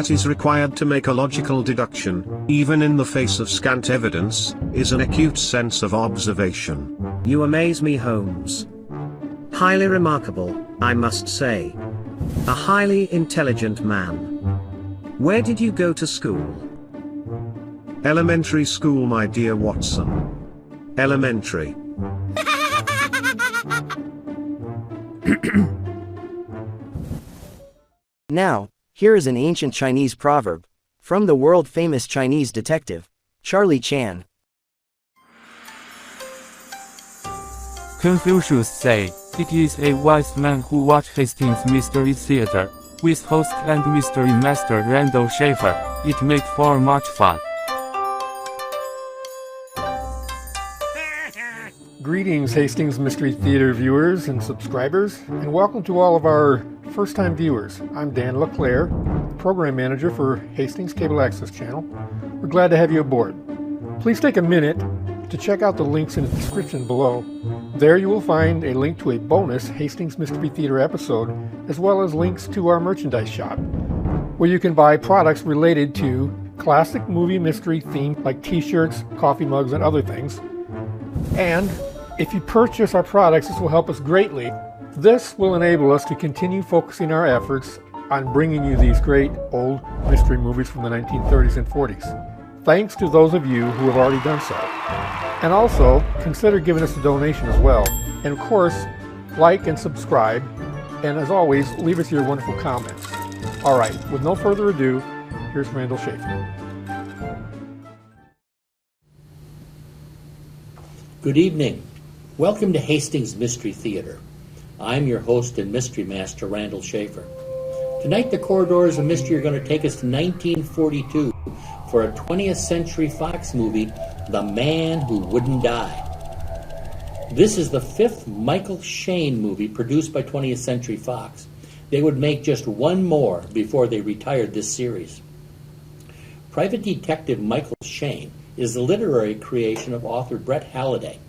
that is required to make a logical deduction, even in the face of scant evidence, is an acute sense of observation. You amaze me, Holmes. Highly remarkable, I must say. A highly intelligent man. Where did you go to school? Elementary school, my dear Watson. Elementary. Now, here is an ancient Chinese proverb, from the world-famous Chinese detective, Charlie Chan. Confucius say, it is a wise man who watch Hastings Mystery Theater, with host and mystery master Randall Schaefer. It make for much fun. Greetings, Hastings Mystery Theater viewers and subscribers, and welcome to all of our first-time viewers. I'm Dan LeClaire, Program Manager for Hastings Cable Access Channel. We're glad to have you aboard. Please take a minute to check out the links in the description below. There you will find a link to a bonus Hastings Mystery Theater episode, as well as links to our merchandise shop, where you can buy products related to classic movie mystery themes like t-shirts, coffee mugs, and other things. And if you purchase our products, this will help us greatly. This will enable us to continue focusing our efforts on bringing you these great old mystery movies from the 1930s and 40s. Thanks to those of you who have already done so. And also, consider giving us a donation as well. And of course, like and subscribe. And as always, leave us your wonderful comments. All right, with no further ado, here's Randall Schaefer. Good evening. Welcome to Hastings Mystery Theater. I'm your host and mystery master, Randall Schaefer. Tonight, the corridors of mystery are going to take us to 1942 for a 20th Century Fox movie, The Man Who Wouldn't Die. This is the fifth Michael Shayne movie produced by 20th Century Fox. They would make just one more before they retired this series. Private Detective Michael Shayne is the literary creation of author Brett Halliday.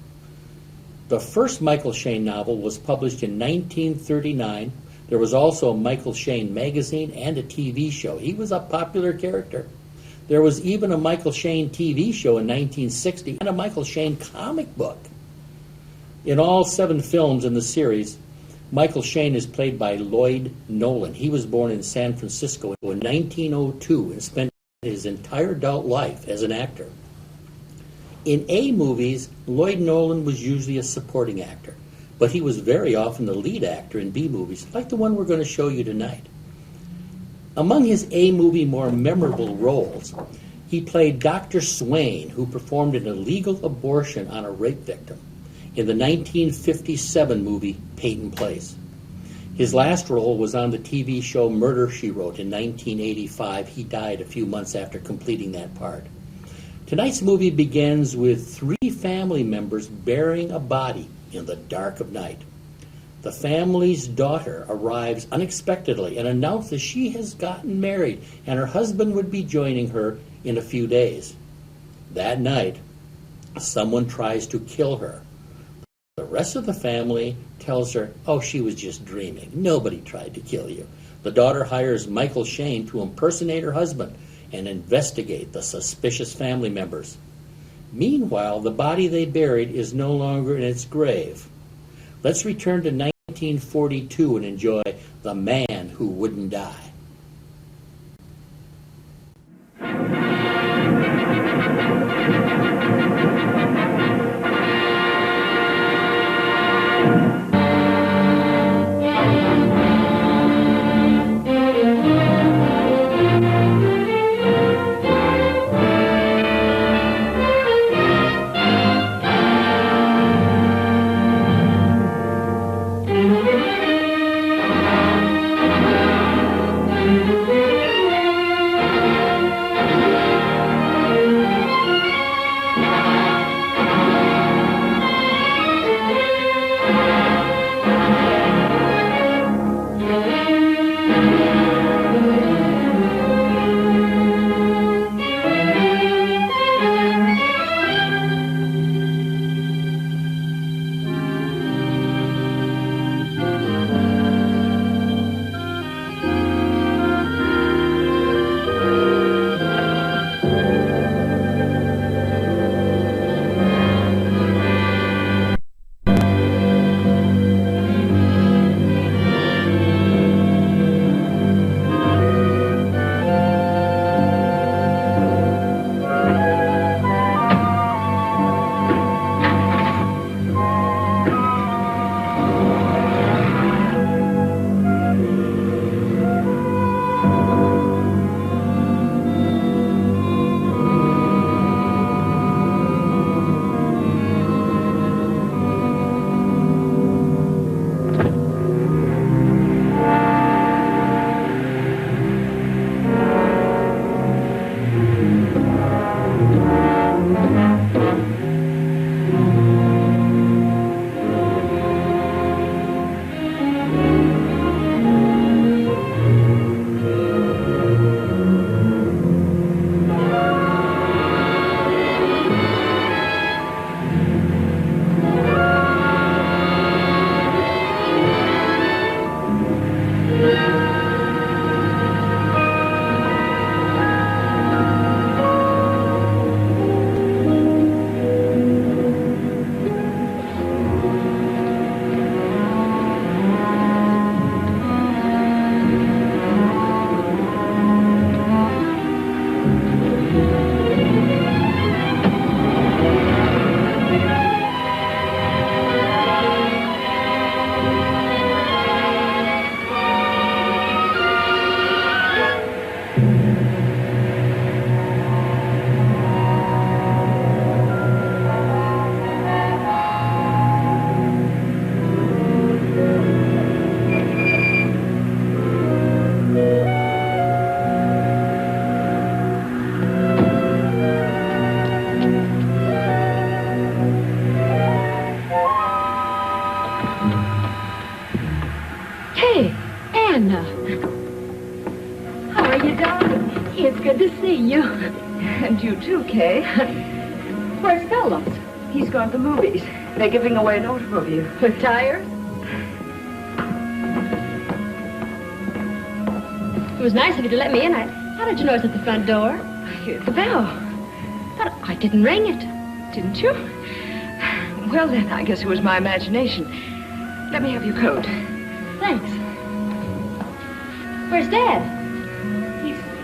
The first Michael Shayne novel was published in 1939. There was also a Michael Shayne magazine and a TV show. He was a popular character. There was even a Michael Shayne TV show in 1960 and a Michael Shayne comic book. In all 7 films in the series, Michael Shayne is played by Lloyd Nolan. He was born in San Francisco in 1902 and spent his entire adult life as an actor. In A movies, Lloyd Nolan was usually a supporting actor, but he was very often the lead actor in B movies, like the one we're going to show you tonight. Among his A movie more memorable roles, he played Dr. Swain, who performed an illegal abortion on a rape victim in the 1957 movie Peyton Place. His last role was on the TV show Murder, She Wrote in 1985. He died a few months after completing that part. Tonight's movie begins with 3 family members burying a body in the dark of night. The family's daughter arrives unexpectedly and announces she has gotten married and her husband would be joining her in a few days. That night, someone tries to kill her. The rest of the family tells her, oh, she was just dreaming. Nobody tried to kill you. The daughter hires Michael Shayne to impersonate her husband and investigate the suspicious family members. Meanwhile, the body they buried is no longer in its grave. Let's return to 1942 and enjoy The Man Who Wouldn't Die. Hey, Anna. How are you, darling? It's good to see you. And you too, Kay. Where's Phillips? He's gone to the movies. They're giving away an automobile. With tires? It was nice of you to let me in. How did you know it's at the front door? I heard the bell. But I didn't ring it. Didn't you? Well, then, I guess it was my imagination. Let me have your coat. Thanks. Where's Dad?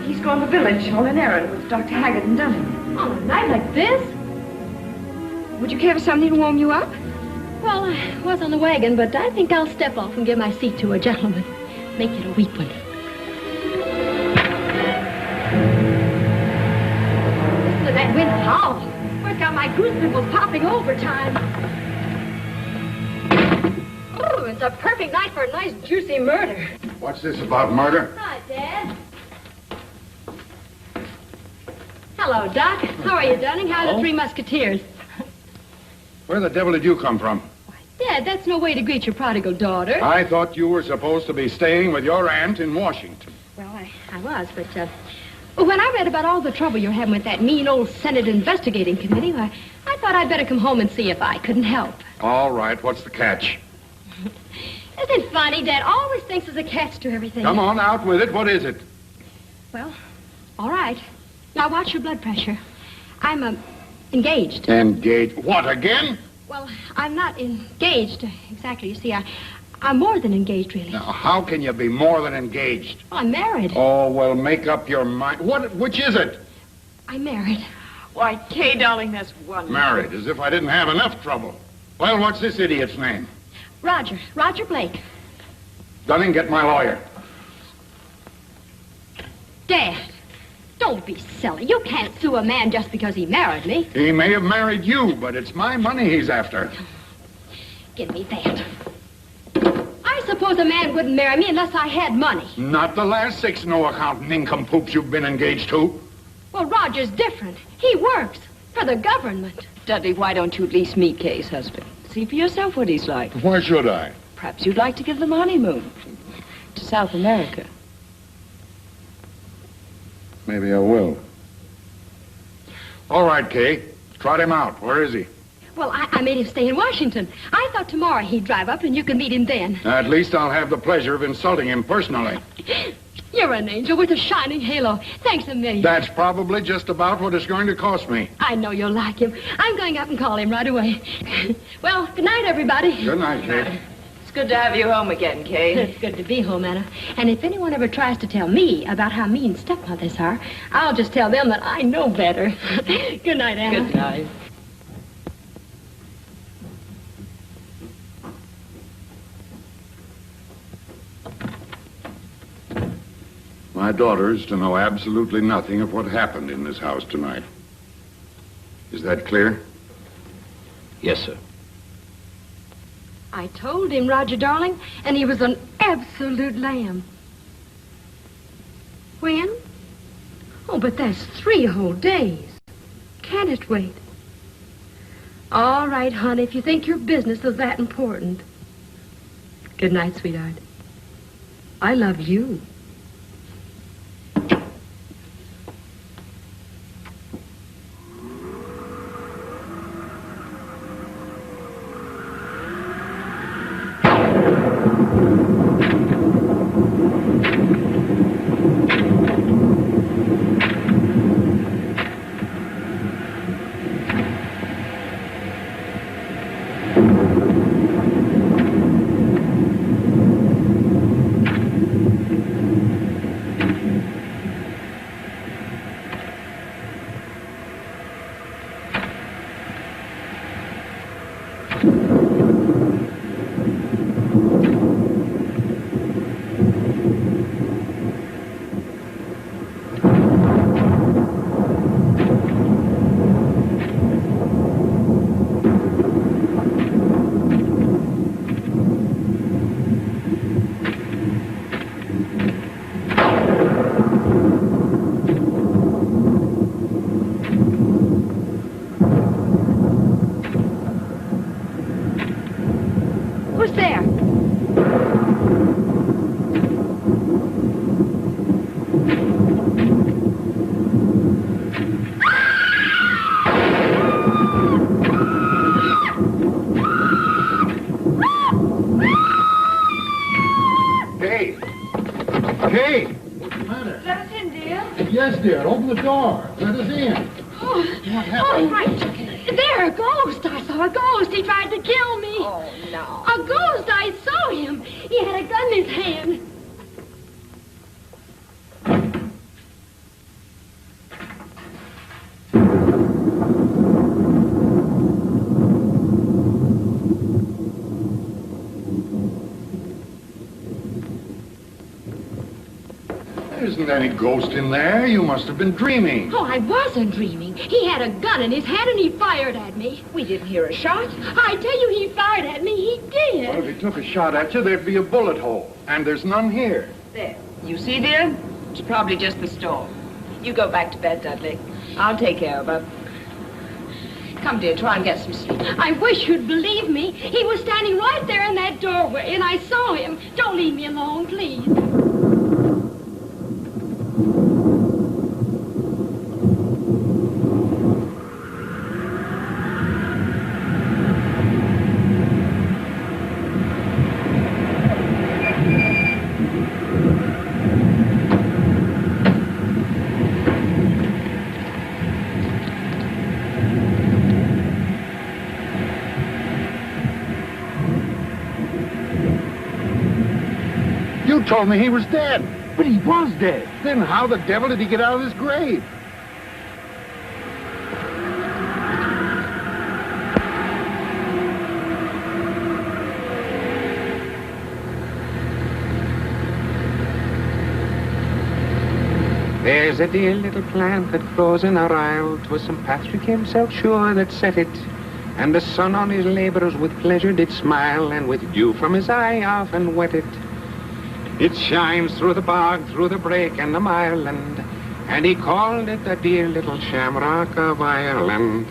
He's gone to the village on an errand with Dr. Haggard and Dunning. On a night like this? Would you care for something to warm you up? Well, I was on the wagon, but I think I'll step off and give my seat to a gentleman. Make it a weak one. Listen to that wind howl. Well, it's got my goose pimples popping overtime. Oh, it's a perfect night for a nice, juicy murder. What's this about murder? Hi, Dad. Hello, Doc. How are you, Dunning? How are the Three Musketeers? Where the devil did you come from? Dad, that's no way to greet your prodigal daughter. I thought you were supposed to be staying with your aunt in Washington. Well, I was, but when I read about all the trouble you're having with that mean old Senate investigating committee, I thought I'd better come home and see if I couldn't help. All right, what's the catch? Isn't it funny? Dad always thinks there's a catch to everything. Come on, out with it. What is it? Well, all right. Now watch your blood pressure. I'm engaged. Engaged? What, again? Well, I'm not engaged exactly. You see, I'm more than engaged, really. Now, how can you be more than engaged? Well, I'm married. Oh, well, make up your mind. Which is it? I'm married. Why, Kay, darling, that's wonderful. Married, as if I didn't have enough trouble. Well, what's this idiot's name? Roger Blake. Dunning, get my lawyer. Dad, don't be silly. You can't sue a man just because he married me. He may have married you, but it's my money he's after. Give me that. I suppose a man wouldn't marry me unless I had money. Not the last 6 no-account nincompoops you've been engaged to. Well, Roger's different. He works for the government. Dudley, why don't you at least meet Kay's husband? See for yourself what he's like. Why should I? Perhaps you'd like to give them a honeymoon to South America. Maybe I will. All right, Kay. Trot him out. Where is he? Well, I made him stay in Washington. I thought tomorrow he'd drive up and you could meet him then. At least I'll have the pleasure of insulting him personally. You're an angel with a shining halo. Thanks a million. That's probably just about what it's going to cost me. I know you'll like him. I'm going up and call him right away. Well, good night, everybody. Good night, Kay. It's good to have you home again, Kay. It's good to be home, Anna. And if anyone ever tries to tell me about how mean stepmothers are, I'll just tell them that I know better. Good night, Anna. Good night. My daughter is to know absolutely nothing of what happened in this house tonight. Is that clear? Yes, sir. I told him, Roger, darling, and he was an absolute lamb. When? Oh, but that's 3 whole days. Can it wait? All right, honey, if you think your business is that important. Good night, sweetheart. I love you. Yes, dear. Open the door. Let us in. Oh, right. There, a ghost. I saw a ghost. He tried to kill me. Oh, no. A ghost. I saw him. He had a gun in his hand. There isn't any ghost in there. You must have been dreaming. Oh, I wasn't dreaming. He had a gun in his hand and he fired at me. We didn't hear a shot. I tell you, he fired at me. He did. Well, if he took a shot at you, there'd be a bullet hole. And there's none here. There. You see, dear? It's probably just the storm. You go back to bed, Dudley. I'll take care of her. Come, dear, try and get some sleep. I wish you'd believe me. He was standing right there in that doorway, and I saw him. Don't leave me alone, please. You told me he was dead. But he was dead. Then how the devil did he get out of his grave? There's a dear little plant that grows in our isle. 'Twas St. Patrick himself sure that set it. And the sun on his labours with pleasure did smile, and with dew from his eye often wet it. It shines through the bog, through the brake and the mireland, and he called it the dear little shamrock of Ireland.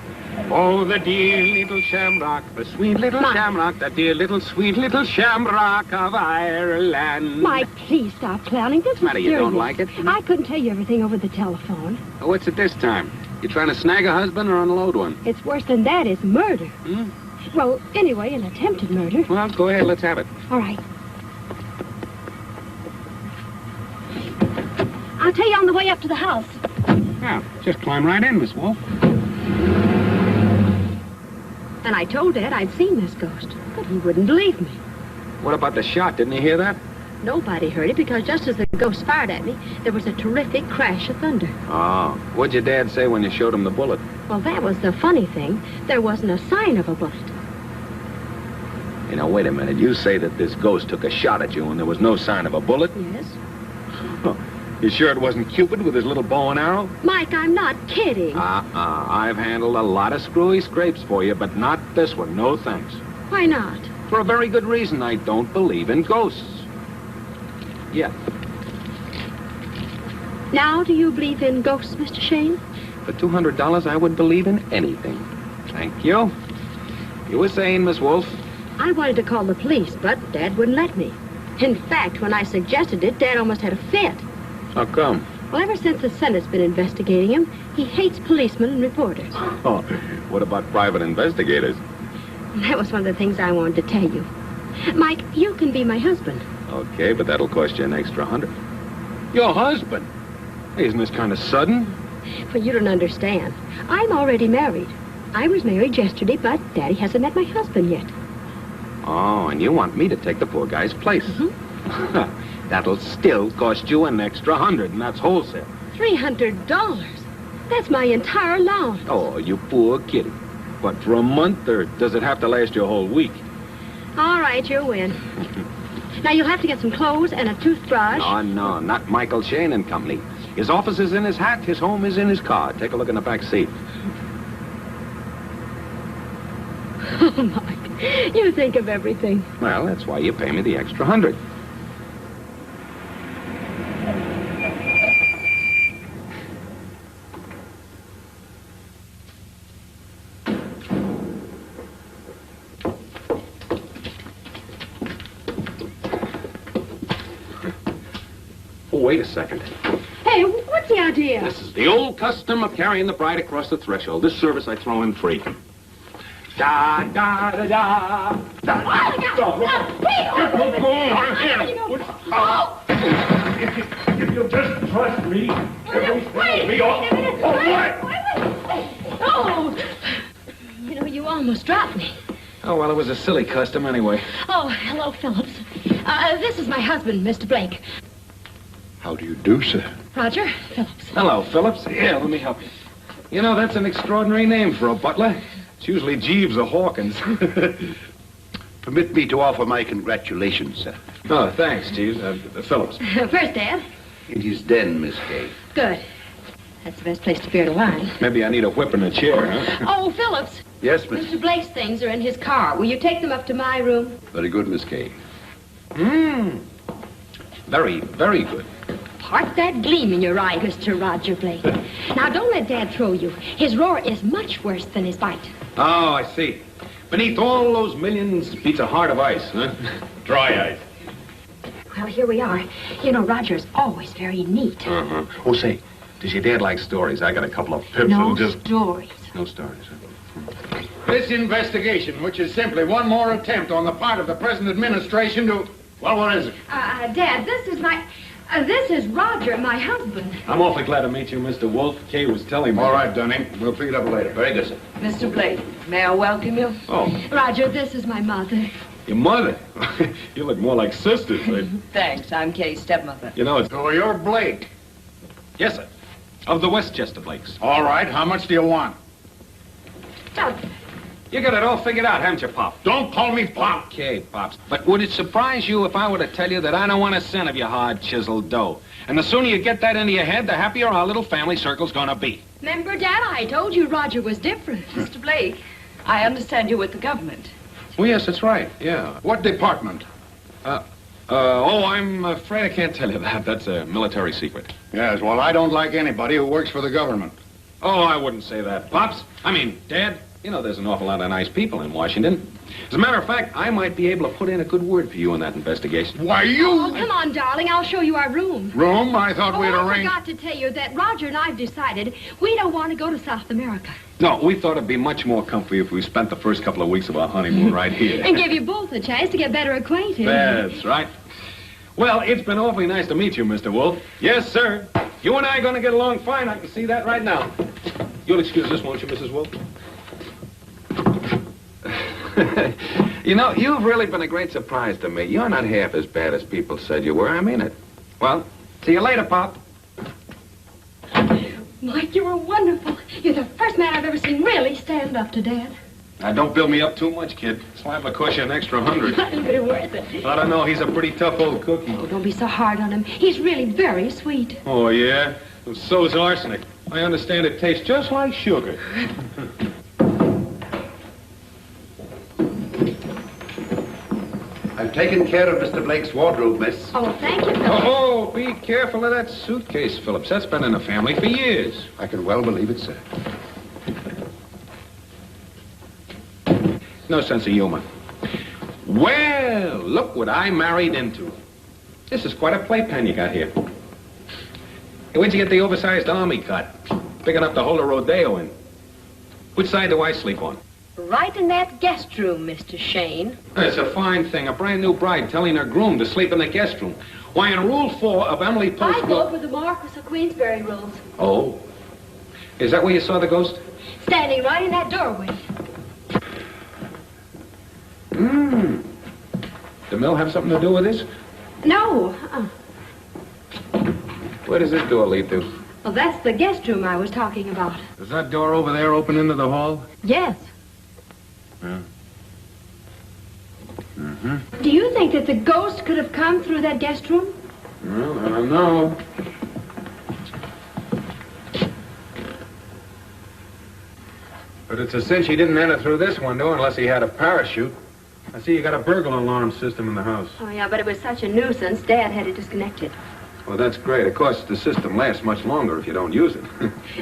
Oh, the dear little shamrock, the sweet little shamrock, the dear little sweet little shamrock of Ireland. Mike, please stop clowning. This is Matter, you serious. don't like it? I couldn't tell you everything over the telephone. Oh, what's it this time? You trying to snag a husband or unload one? It's worse than that. It's murder. Hmm? Well, anyway, an attempted murder. Well, go ahead, let's have it. All right. I'll tell you on the way up to the house. Yeah, just climb right in, Miss Wolf. And I told Dad I'd seen this ghost, but he wouldn't believe me. What about the shot? Didn't he hear that? Nobody heard it because just as the ghost fired at me, there was a terrific crash of thunder. Oh, what'd your dad say when you showed him the bullet? Well, that was the funny thing. There wasn't a sign of a bullet. You know, wait a minute. You say that this ghost took a shot at you and there was no sign of a bullet? Yes. You sure it wasn't Cupid with his little bow and arrow? Mike, I'm not kidding. I've handled a lot of screwy scrapes for you, but not this one. No thanks. Why not? For a very good reason. I don't believe in ghosts. Yeah. Now, do you believe in ghosts, Mr. Shane? For $200, I would believe in anything. Thank you. You were saying, Miss Wolf? I wanted to call the police, but Dad wouldn't let me. In fact, when I suggested it, Dad almost had a fit. How come? Well, ever since the Senate's been investigating him, he hates policemen and reporters. Oh, what about private investigators? That was one of the things I wanted to tell you. Mike, you can be my husband. Okay, but that'll cost you an extra $100. Your husband? Hey, isn't this kind of sudden? Well, you don't understand. I'm already married. I was married yesterday, but Daddy hasn't met my husband yet. Oh, and you want me to take the poor guy's place? Mm-hmm. That'll still cost you an extra $100, and that's wholesale. $300? That's my entire allowance. Oh, you poor kitty. But for a month, or does it have to last you a whole week? All right, you win. Now, you'll have to get some clothes and a toothbrush. No, not Michael Shane and Company. His office is in his hat, his home is in his car. Take a look in the back seat. Oh, Mike, you think of everything. Well, that's why you pay me the extra $100. Wait a second. Hey, what's the idea? This is the old custom of carrying the bride across the threshold. This service I throw in free. Da, da, da, da. If you'll just trust me, everything will be all right. Oh, you know, you almost dropped me. Oh, well, it was a silly custom anyway. Oh, hello, Phillips. This is my husband, Mr. Blake. How do you do, sir? Roger, Phillips. Hello, Phillips. Here, let me help you. You know, that's an extraordinary name for a butler. It's usually Jeeves or Hawkins. Permit me to offer my congratulations, sir. Oh, thanks, Jeeves. Phillips. First, Dad. It is then, Miss Kay. Good. That's the best place to bear the line. Maybe I need a whip and a chair, huh? Oh, Phillips. Yes, Miss. Mr. Blake's things are in his car. Will you take them up to my room? Very good, Miss Kay. Very, very good. Park that gleam in your eye, Mr. Roger Blake. Now, don't let Dad throw you. His roar is much worse than his bite. Oh, I see. Beneath all those millions beats a heart of ice, huh? Dry ice. Well, here we are. You know, Roger's always very neat. Uh-huh. Oh, say, does your dad like stories? I got a couple of pips No and just... stories. No stories, huh? This investigation, which is simply one more attempt on the part of the present administration to... Well, what is it? Dad, this is Roger, my husband. I'm awfully glad to meet you, Mr. Wolf. Kay was telling me. All right, Dunning. We'll pick it up later. Very good, sir. Mr. Blake, may I welcome you? Oh, Roger, this is my mother. your mother. You look more like sisters. Thanks, I'm Kay's stepmother. You know, it's... So you're Blake. Yes, sir. Of the Westchester Blakes. All right, how much do you want? You got it all figured out, haven't you, Pop? Don't call me Pop. Okay, Pops. But would it surprise you if I were to tell you that I don't want a cent of your hard, chiseled dough? And the sooner you get that into your head, the happier our little family circle's gonna be. Remember, Dad, I told you Roger was different. Mr. Blake, I understand you're with the government. Oh, yes, that's right, yeah. What department? I'm afraid I can't tell you that. That's a military secret. Yes, well, I don't like anybody who works for the government. Oh, I wouldn't say that, Pops. I mean, Dad, you know there's an awful lot of nice people in Washington. As a matter of fact, I might be able to put in a good word for you in that investigation. Why, you... Oh, come on, darling. I'll show you our room. Room? I thought we'd I arranged... forgot to tell you that Roger and I've decided we don't want to go to South America. No, we thought it'd be much more comfy if we spent the first couple of weeks of our honeymoon right here. And give you both a chance to get better acquainted. That's right. Well, it's been awfully nice to meet you, Mr. Wolf. Yes, sir. You and I are going to get along fine. I can see that right now. You'll excuse this, won't you, Mrs. Wolf? You know, you've really been a great surprise to me. You're not half as bad as people said you were. I mean it. Well, see you later, Pop. Mike, you were wonderful. You're the first man I've ever seen really stand up to Dad. Now, don't build me up too much, kid. It's liable to cost you an extra $100. It'll be worth it. I don't know. He's a pretty tough old cookie. Oh, don't be so hard on him. He's really very sweet. Oh, yeah? Well, so's arsenic. I understand it tastes just like sugar. I've taken care of Mr. Blake's wardrobe, miss. Oh, thank you, Phillips. Oh, be careful of that suitcase, Phillips. That's been in the family for years. I can well believe it, sir. No sense of humor. Well, look what I married into. This is quite a playpen you got here. Hey, where'd you get the oversized army cut? Big enough to hold a rodeo in. Which side do I sleep on? Right in that guest room, Mr. Shane. It's a fine thing. A brand new bride telling her groom to sleep in the guest room. Why, in Rule 4 of Emily Post's I go for the Marquis of Queensberry rules. Oh. Is that where you saw the ghost? Standing right in that doorway. The mill have something to do with this? No. Where does this door lead to? Well, that's the guest room I was talking about. Does that door over there open into the hall? Yes. Yeah. Do you think that the ghost could have come through that guest room? Well, I don't know. But it's a cinch he didn't enter through this window unless he had a parachute. I see you got a burglar alarm system in the house. Oh, yeah, but it was such a nuisance, Dad had it disconnected. Well, that's great. Of course, the system lasts much longer if you don't use it.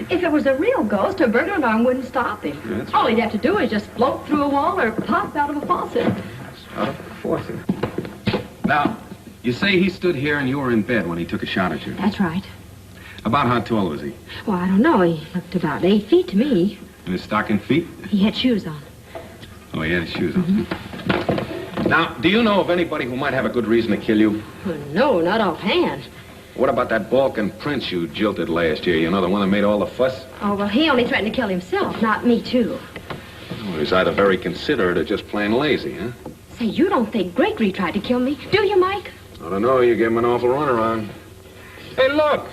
If it was a real ghost, a burglar alarm wouldn't stop him. Yeah, that's All he'd have to do is just float through a wall or pop out of a faucet. Out of forcing. Now, you say he stood here and you were in bed when he took a shot at you. That's right. About how tall was he? Well, I don't know. He looked about 8 feet to me. In his stocking feet? He had shoes on. Oh, yeah, shoes. Now, do you know of anybody who might have a good reason to kill you? No, not offhand. What about that Balkan prince you jilted last year? You know, the one that made all the fuss? Oh, well, he only threatened to kill himself, not me, too. Well, he's either very considerate or just plain lazy, huh? Say, you don't think Gregory tried to kill me, do you, Mike? I don't know. You gave him an awful runaround. Hey, look.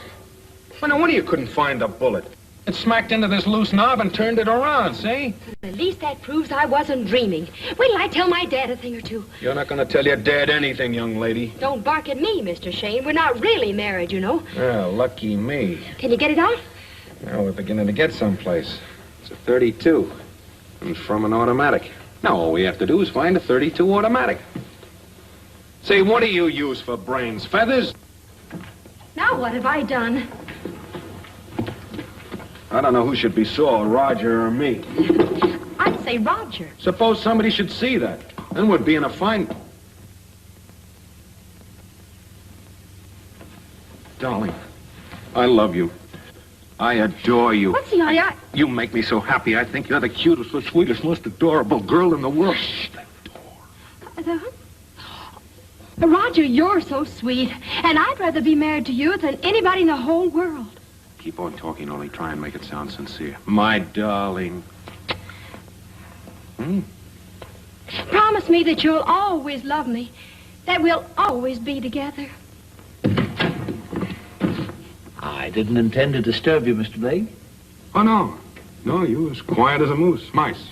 Well, no wonder you couldn't find the bullet. It smacked into this loose knob and turned it around, see? At least that proves I wasn't dreaming. Wait till I tell my dad a thing or two. You're not going to tell your dad anything, young lady. Don't bark at me, Mr. Shane. We're not really married, you know. Well, lucky me. Can you get it out? Now we're beginning to get someplace. It's a 32. And from an automatic. Now all we have to do is find a 32 automatic. Say, what do you use for brains? Feathers? Now what have I done? I don't know who should be sore, Roger or me. I'd say Roger. Suppose somebody should see that. Then we'd be in a fine... Darling, I love you. I adore you. What's the idea? You make me so happy. I think you're the cutest, the sweetest, most adorable girl in the world. Shh, that door. Roger, you're so sweet. And I'd rather be married to you than anybody in the whole world. Keep on talking, only try and make it sound sincere. My darling. Promise me that you'll always love me. That we'll always be together. I didn't intend to disturb you, Mr. Blake. Oh, no. No, you as quiet as a moose. Mice.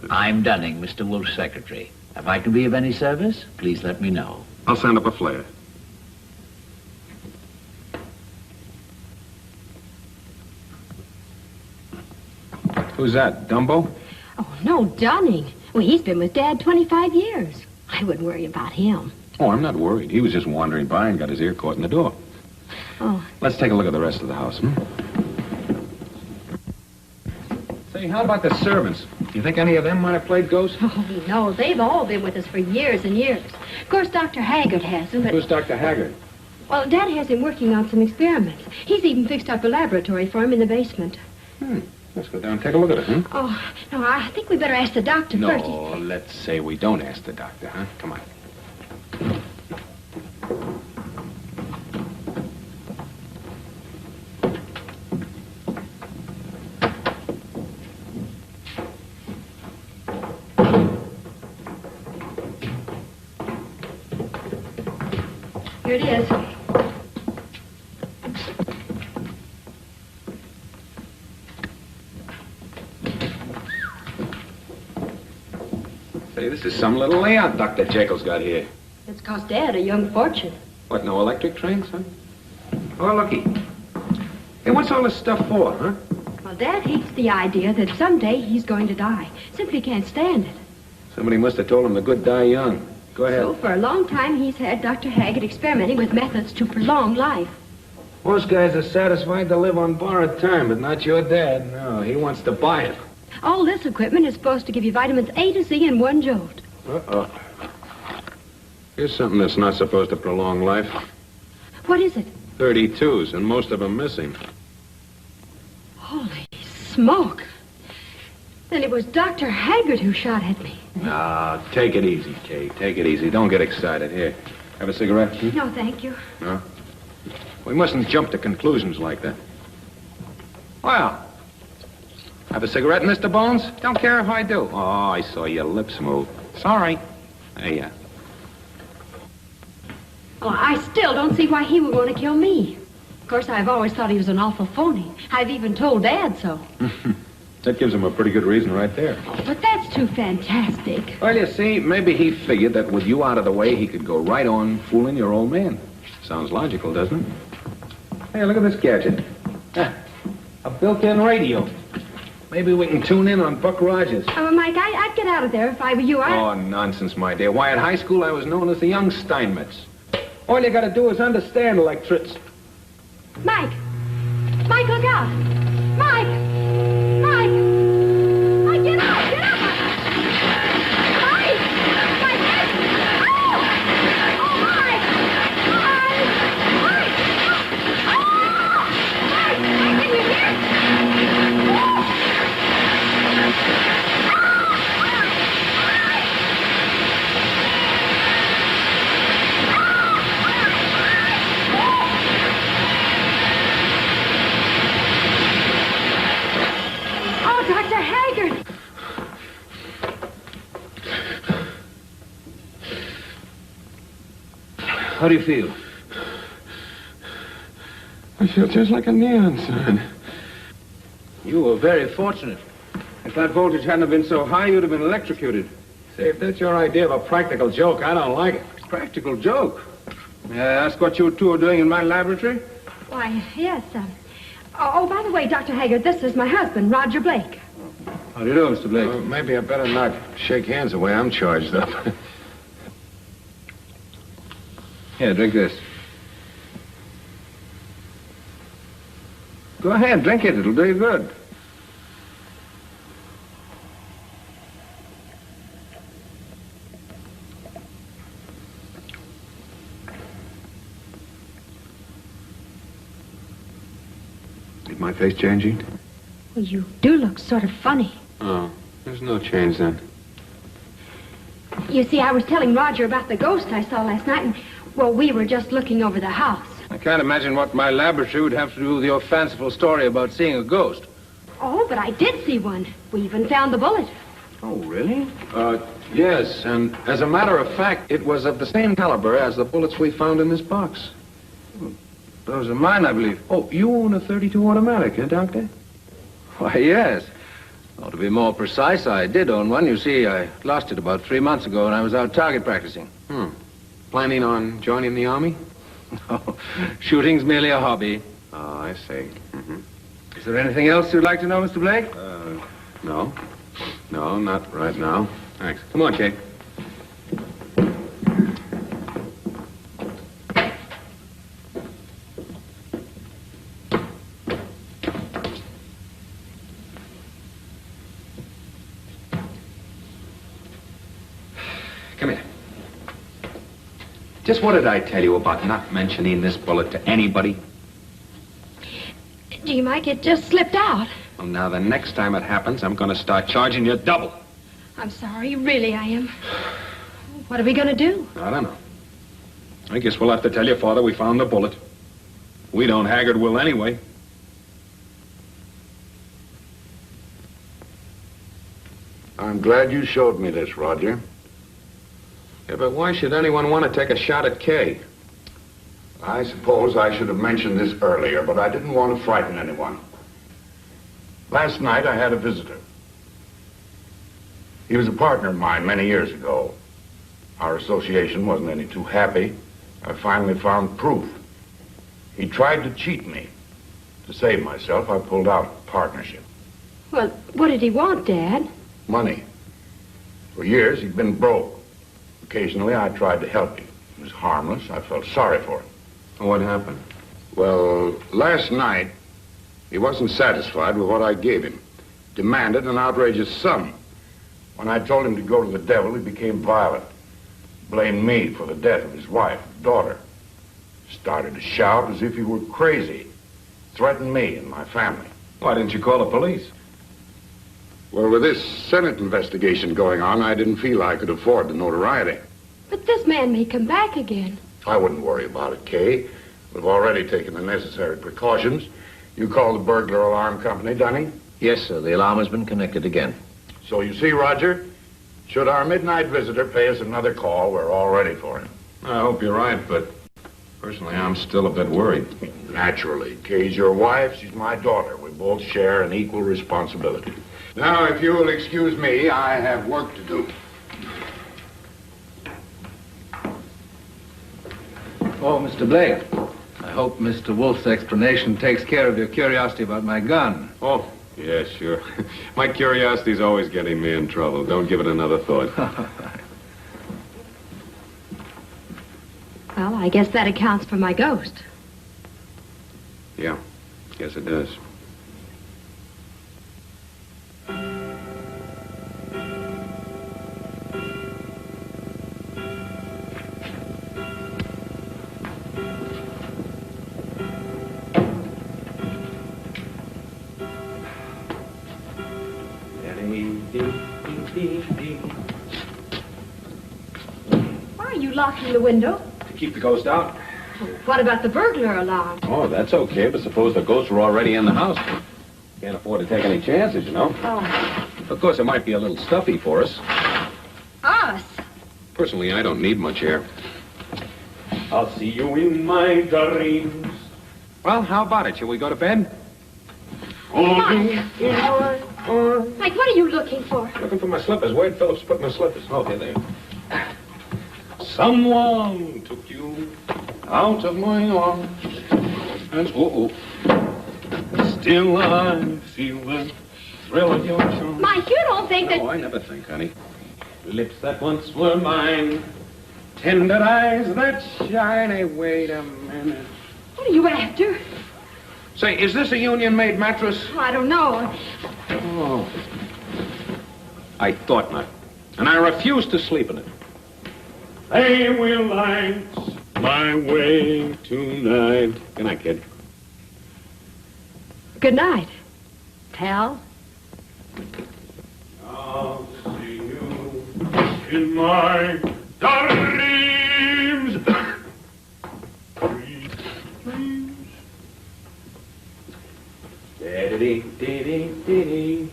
I'm Dunning, Mr. Wolf's secretary. If I can be of any service, please let me know. I'll send up a flare. Who's that, Dumbo? Oh, no, Dunning. Well, he's been with Dad 25 years. I wouldn't worry about him. Oh, I'm not worried. He was just wandering by and got his ear caught in the door. Oh. Let's take a look at the rest of the house, Say, how about the servants? You think any of them might have played ghost? Oh, no, they've all been with us for years and years. Of course, Dr. Haggard hasn't, but... Who's Dr. Haggard? Well, Dad has him working on some experiments. He's even fixed up a laboratory for him in the basement. Let's go down and take a look at it, huh? Oh, no, I think we better ask the doctor first. No, let's say we don't ask the doctor, huh? Come on. Here it is. Say, this is some little layout Dr. Jekyll's got here. It's cost Dad a young fortune. What, no electric trains, huh? Oh, looky. Hey, what's all this stuff for, huh? Well, Dad hates the idea that someday he's going to die. Simply can't stand it. Somebody must have told him the good die young. Go ahead. So, for a long time, he's had Dr. Haggard experimenting with methods to prolong life. Most guys are satisfied to live on borrowed time, but not your dad. No, he wants to buy it. All this equipment is supposed to give you vitamins A to Z in one jolt. Uh-oh. Here's something that's not supposed to prolong life. What is it? 32s, and most of them missing. Holy smoke. Then it was Dr. Haggard who shot at me. Now, take it easy, Kay. Take it easy. Don't get excited. Here, have a cigarette? No, thank you. No? We mustn't jump to conclusions like that. Well, have a cigarette, Mr. Bones? Don't care if I do. Oh, I saw your lips move. Sorry. There you are. Oh, I still don't see why he would want to kill me. Of course, I've always thought he was an awful phony. I've even told Dad so. That gives him a pretty good reason right there. Oh, but that's too fantastic. Well, you see, maybe he figured that with you out of the way, he could go right on fooling your old man. Sounds logical, doesn't it? Hey, look at this gadget. A built-in radio. Maybe we can tune in on Buck Rogers. Oh, Mike, I'd get out of there if I were you. Oh, nonsense, my dear. Why, at high school, I was known as the young Steinmetz. All you gotta do is understand electricity. Mike! Mike, look out! Mike! Mike! Mike, get out! Get out! Mike! Mike! Oh! Oh, Mike! Mike! Mike! Oh! Mike! Mike, can you hear? How do you feel? I feel just like a neon sign. You were very fortunate. If that voltage hadn't have been so high, you'd have been electrocuted. Say, if that's your idea of a practical joke, I don't like it. Practical joke. May I ask what you two are doing in my laboratory? Why, yes. Oh, by the way, Dr. Haggard, this is my husband, Roger Blake. How do you do, Mr. Blake? Maybe I better not shake hands the way I'm charged up. Here, drink this. Go ahead, drink it. It'll do you good. Is my face changing? Well, you do look sort of funny. Oh, there's no change then. You see, I was telling Roger about the ghost I saw last night, and, well, we were just looking over the house. I can't imagine what my laboratory would have to do with your fanciful story about seeing a ghost. Oh, but I did see one. We even found the bullet. Oh, really? Yes, and as a matter of fact, it was of the same caliber as the bullets we found in this box. Those are mine, I believe. Oh, you own a .32 automatic, eh, Doctor? Why, yes. Well, to be more precise, I did own one. You see, I lost it about 3 months ago when I was out target practicing. Planning on joining the Army? No, shooting's merely a hobby. Oh, I see. Is there anything else you'd like to know, Mr. Blake? No. No, not right now. Thanks. Come on, Kate. Come here. Just what did I tell you about not mentioning this bullet to anybody? Gee, Mike, it just slipped out. Well, now, the next time it happens, I'm going to start charging you double. I'm sorry, really, I am. What are we going to do? I don't know. I guess we'll have to tell your father we found the bullet. We don't, Haggard will anyway. I'm glad you showed me this, Roger. Yeah, but why should anyone want to take a shot at Kay? I suppose I should have mentioned this earlier, but I didn't want to frighten anyone. Last night I had a visitor. He was a partner of mine many years ago. Our association wasn't any too happy. I finally found proof. He tried to cheat me. To save myself, I pulled out of the partnership. Well, what did he want, Dad? Money. For years, he'd been broke. Occasionally, I tried to help him. He was harmless. I felt sorry for him. What happened? Well, last night, he wasn't satisfied with what I gave him. Demanded an outrageous sum. When I told him to go to the devil, he became violent. Blamed me for the death of his wife, daughter. Started to shout as if he were crazy. Threatened me and my family. Why didn't you call the police? Well, with this Senate investigation going on, I didn't feel I could afford the notoriety. But this man may come back again. I wouldn't worry about it, Kay. We've already taken the necessary precautions. You called the burglar alarm company, Dunning? Yes, sir. The alarm has been connected again. So you see, Roger, should our midnight visitor pay us another call, we're all ready for him. I hope you're right, but personally, I'm still a bit worried. Naturally. Kay's your wife, she's my daughter. We both share an equal responsibility. Now, if you will excuse me, I have work to do. Oh, Mr. Blake, I hope Mr. Wolf's explanation takes care of your curiosity about my gun. Oh, yeah, sure. My curiosity's always getting me in trouble. Don't give it another thought. Well, I guess that accounts for my ghost. Yeah, yes it does. Why are you locking the window? To keep the ghost out. What about the burglar alarm? Oh, that's okay, but suppose the ghosts were already in the house. Can't afford to take any chances, you know. Oh. Of course, it might be a little stuffy for us. Us? Personally, I don't need much air. I'll see you in my dreams. Well, how about it? Shall we go to bed? Mike, what are you looking for? Looking for my slippers. Where'd Phillips put my slippers? Oh, here they are. Someone took you out of my arms. And still I feel the thrill of your charm. Mike, you don't think that... Oh, I never think, honey. Lips that once were mine. Tender eyes that shine. Hey, wait a minute. What are you after? Say, is this a union-made mattress? Oh, I don't know. Oh. I thought not. And I refuse to sleep in it. They will light my way tonight. Good night, kid. Good night, pal. I'll see you in my dreams. Dreams. Da-da-dee-dee-dee-dee.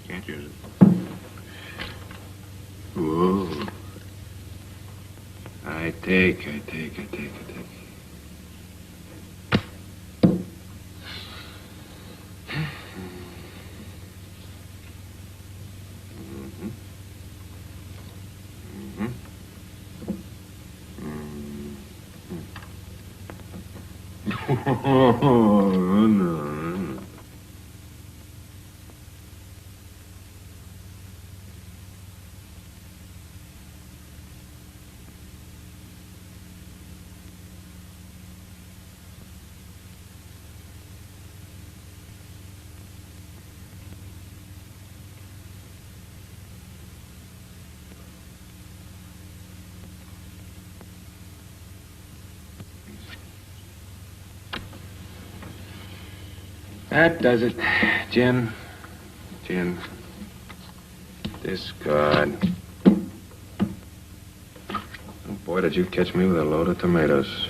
Can't use it. Whoa. I take. Oh, no. That does it. Gin. Discard. Oh, boy, did you catch me with a load of tomatoes.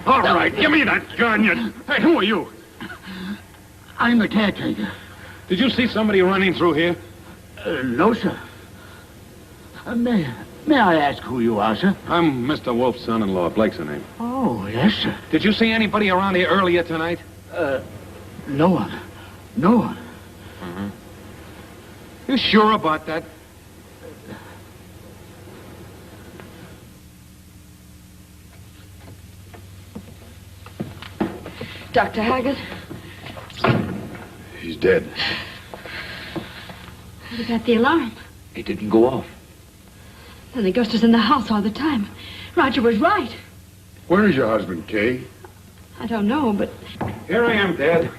All right, give me that gun, you... Hey, who are you? I'm the caretaker. Did you see somebody running through here? No, sir. May I ask who you are, sir? I'm Mr. Wolf's son-in-law. Blake's the name. Oh, yes, sir. Did you see anybody around here earlier tonight? No one. No one. Uh-huh. You sure about that? Dr. Haggard. He's dead. What about the alarm? It didn't go off. Then the ghost was in the house all the time. Roger was right. Where is your husband, Kay? I don't know, but... Here I am, Dad.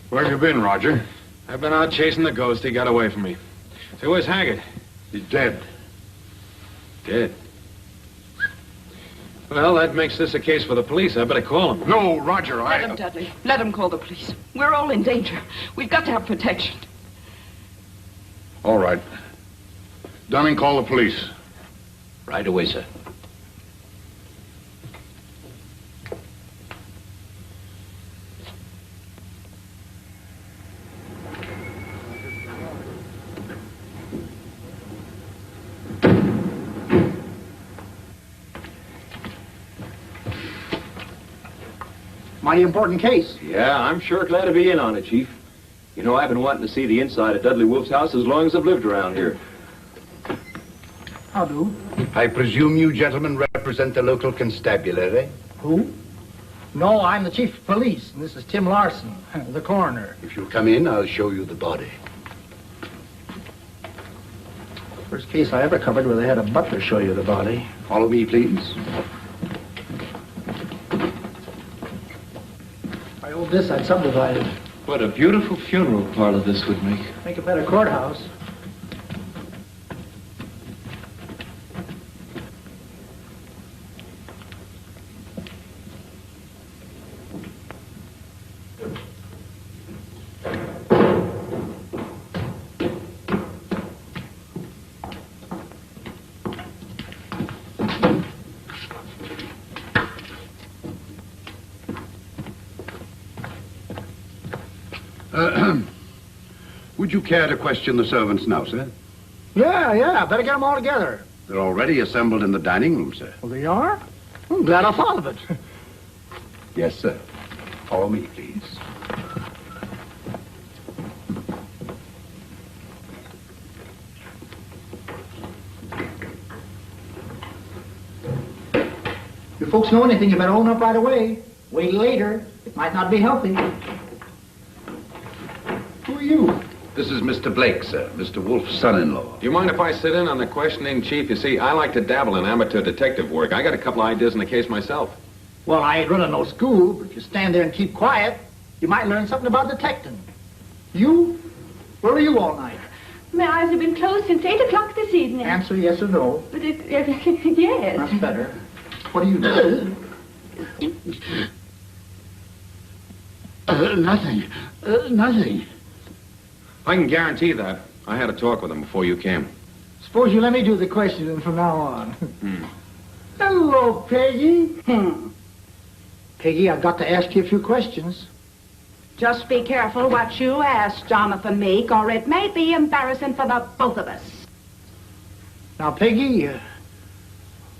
Where have you been, Roger? I've been out chasing the ghost. He got away from me. So where's Haggard? He's dead. Dead. Well, that makes this a case for the police. I better call him. No, Roger, Let him, Dudley. Let him call the police. We're all in danger. We've got to have protection. All right. Dunning, call the police. Right away, sir. Mighty important case. Yeah, I'm sure glad to be in on it, Chief. You know, I've been wanting to see the inside of Dudley Wolf's house as long as I've lived around here. How do? I presume you gentlemen represent the local constabulary? Who? No, I'm the chief of police, and this is Tim Larson, the coroner. If you'll come in, I'll show you the body. First case I ever covered where they had a butler show you the body. Follow me, please. If I owed this, I'd subdivide it. What a beautiful funeral parlor this would make. Make a better courthouse. Would you care to question the servants now, sir? Yeah, better get them all together. They're already assembled in the dining room, sir. Well, they are? I'm glad I thought of it. Yes, sir. Follow me, please. If folks know anything, you better own up right away. Wait later. It might not be healthy. Who are you? This is Mr. Blake, sir. Mr. Wolf's son-in-law. Do you mind if I sit in on the questioning, Chief? You see, I like to dabble in amateur detective work. I got a couple of ideas in the case myself. Well, I ain't running no school, but if you stand there and keep quiet, you might learn something about detecting. You? Where were you all night? My eyes have been closed since 8 o'clock this evening. Answer yes or no. But yes. That's better. What do you do? Nothing. Nothing. I can guarantee that. I had a talk with him before you came. Suppose you let me do the questioning from now on. Hello, Peggy. Peggy, I've got to ask you a few questions. Just be careful what you ask, Jonathan Meek, or it may be embarrassing for the both of us. Now, Peggy,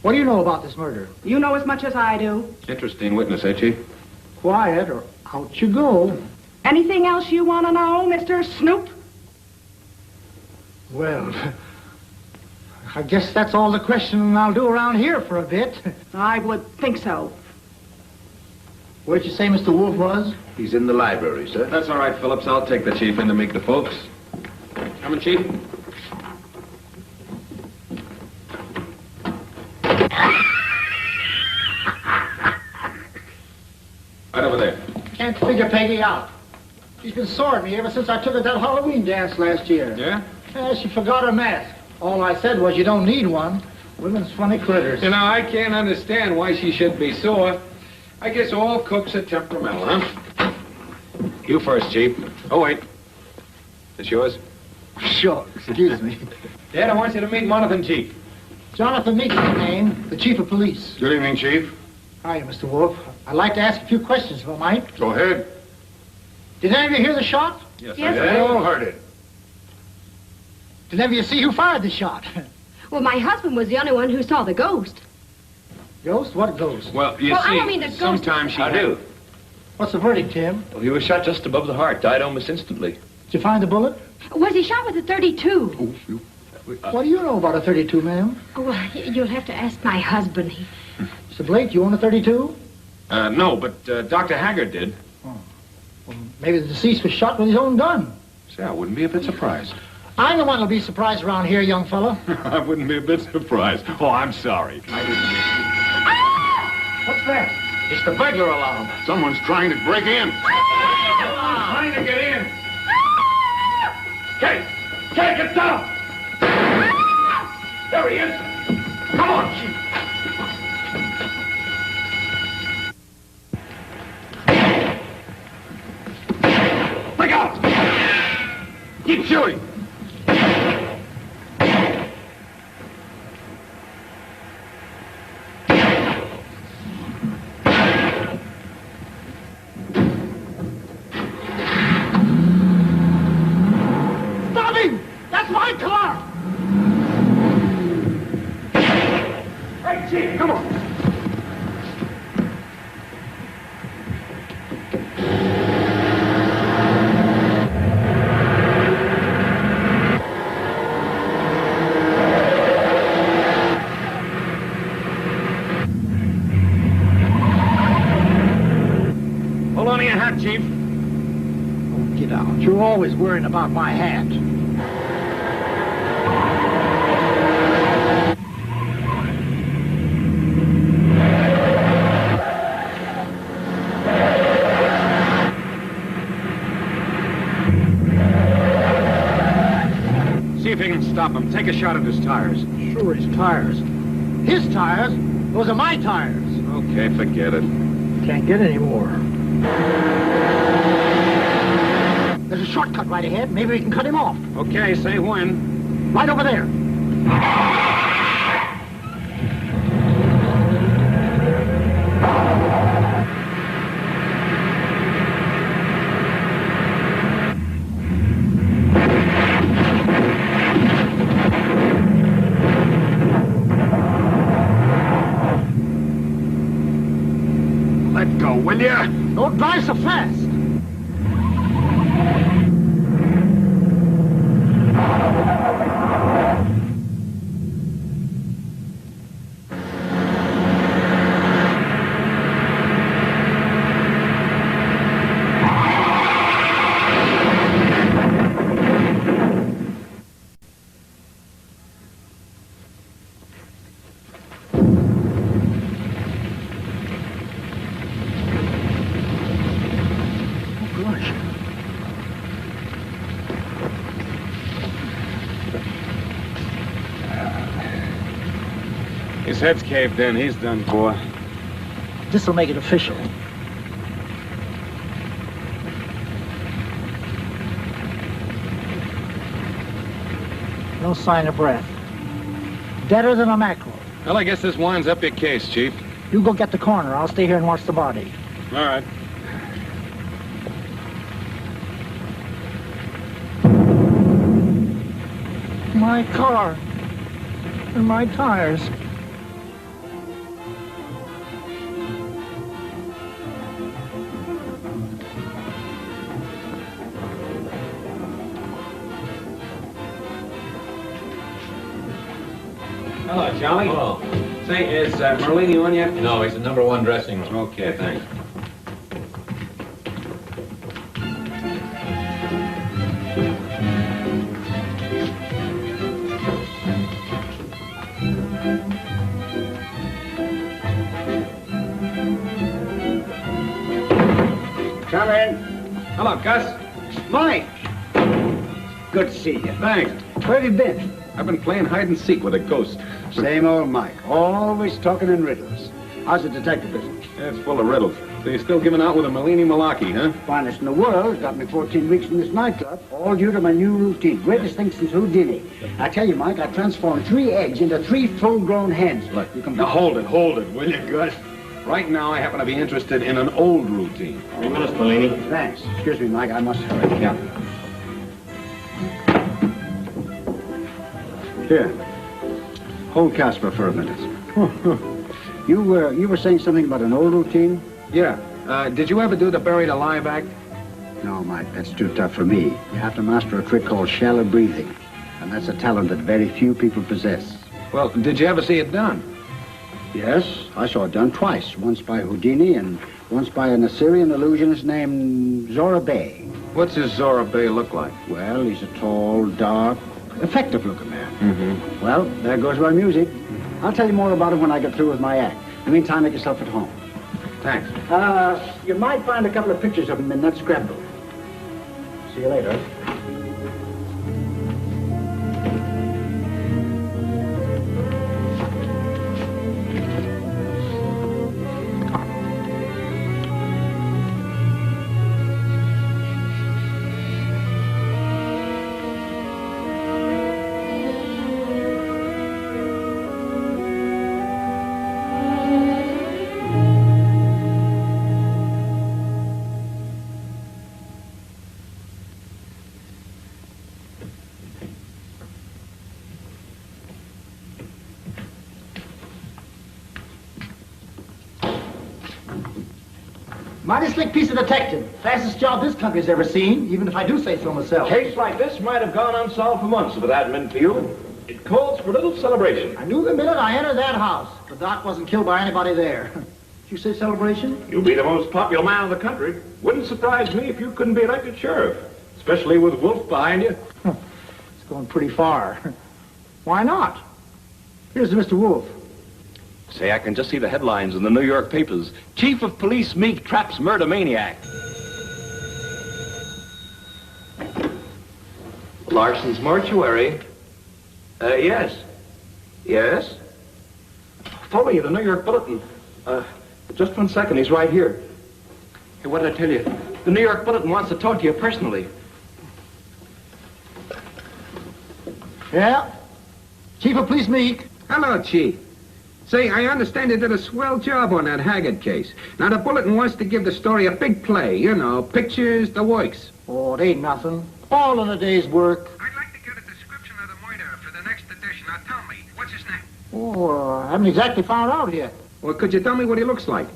what do you know about this murder? You know as much as I do. Interesting witness, eh, Chief? Quiet or out you go. Anything else you want to know, Mr. Snoop? Well, I guess that's all the questioning I'll do around here for a bit. I would think so. Where'd you say Mr. Wolf was? He's in the library, sir. That's all right, Phillips. I'll take the Chief in to meet the folks. Coming, Chief? Right over there. Can't figure Peggy out. She's been sore at me ever since I took her to that Halloween dance last year. Yeah? Yeah, she forgot her mask. All I said was you don't need one. Women's funny critters. You know, I can't understand why she should be sore. I guess all cooks are temperamental, huh? You first, Chief. Oh, wait. This yours? Sure. Excuse me. Dad, I want you to meet Jonathan, Chief. Jonathan Meek's the name, the chief of police. Good evening, Chief. Hi, Mr. Wolf. I'd like to ask a few questions, if I might. Go ahead. Did any of you hear the shot? Yes, Yes, I They did. all heard it. Did any of you see who fired the shot? Well, my husband was the only one who saw the ghost. Ghost? What ghost? Well, you Well, I see, don't mean the ghost. sometimes she... I do. What's the verdict, Tim? Well, he was shot just above the heart, died almost instantly. Did you find the bullet? Was he shot with a 32? What do you know about a 32, ma'am? Oh, well, you'll have to ask my husband. Mr. Blake, you own a 32? No, but Dr. Haggard did. Maybe the deceased was shot with his own gun. See, I wouldn't be a bit surprised. I'm the one who'll be surprised around here, young fella. I wouldn't be a bit surprised. Oh, I'm sorry. What's that? It's the burglar alarm. Someone's trying to break in. Trying to get in. Kate! Kate, get down! There he is. Come on. Look out! Keep shooting. Stop him! That's my car! Hey, Chief, come on. Hold on to your hat, Chief. Oh, get out. You're always worrying about my hat. See if you can stop him. Take a shot at his tires. Sure, his tires. His tires? Those are my tires. Okay, forget it. Can't get any more. There's a shortcut right ahead. Maybe we can cut him off. Okay, say when. Right over there. Let go, will ya? Don't drive so fast. His head's caved in. He's done for. This'll make it official. No sign of breath. Deader than a mackerel. Well, I guess this winds up your case, Chief. You go get the coroner. I'll stay here and watch the body. All right. My car. And my tires. Hello, Charlie. Hello. Say, is Merlini on yet? No, he's the #1 dressing room. Okay, thanks. Come in. Hello, Gus. Mike. Good to see you. Thanks. Where have you been? I've been playing hide and seek with a ghost. Same old Mike. Always talking in riddles. How's the detective business? It's full of riddles. So you're still giving out with a Merlini Malaki, huh? Finest in the world. Got me 14 weeks in this nightclub. All due to my new routine. Greatest thing since Houdini. I tell you, Mike, I transformed 3 eggs into 3 full-grown hens. Look, you can... Now, hold it, will you, Gus? Right now, I happen to be interested in an old routine. 3 minutes, Merlini. Thanks. Excuse me, Mike. I must hurry. Yeah. Here. Hold Casper for a minute. You were saying something about an old routine? Yeah. Did you ever do the buried alive act? No, Mike, that's too tough for me. You have to master a trick called shallow breathing. And that's a talent that very few people possess. Well, did you ever see it done? Yes, I saw it done twice. Once by Houdini and once by an Assyrian illusionist named Zora Bey. What's this Zora Bey look like? Well, he's a tall, dark, effective-looking man. Mm-hmm. Well, there goes my music. I'll tell you more about it when I get through with my act. In the meantime, make yourself at home. Thanks. You might find a couple of pictures of him in that scrapbook. See you later. Mighty slick piece of detective. Fastest job this country's ever seen, even if I do say so myself. Case like this might have gone unsolved for months if it hadn't been for you. It calls for a little celebration. I knew the minute I entered that house. The doc wasn't killed by anybody there. Did you say celebration? You'll be the most popular man in the country. Wouldn't surprise me if you couldn't be elected sheriff, especially with Wolf behind you. It's going pretty far. Why not? Here's Mr. Wolf. Say, I can just see the headlines in the New York papers. Chief of Police Meek traps murder maniac. Larson's mortuary. Yes. Yes? Follow you, the New York Bulletin. Just 1 second, he's right here. Hey, what did I tell you? The New York Bulletin wants to talk to you personally. Yeah? Chief of Police Meek. Hello, Chief. Say, I understand you did a swell job on that Haggard case. Now, the Bulletin wants to give the story a big play. You know, pictures, the works. Oh, it ain't nothing. All in a day's work. I'd like to get a description of the murderer for the next edition. Now, tell me, what's his name? Oh, I haven't exactly found out yet. Well, could you tell me what he looks like?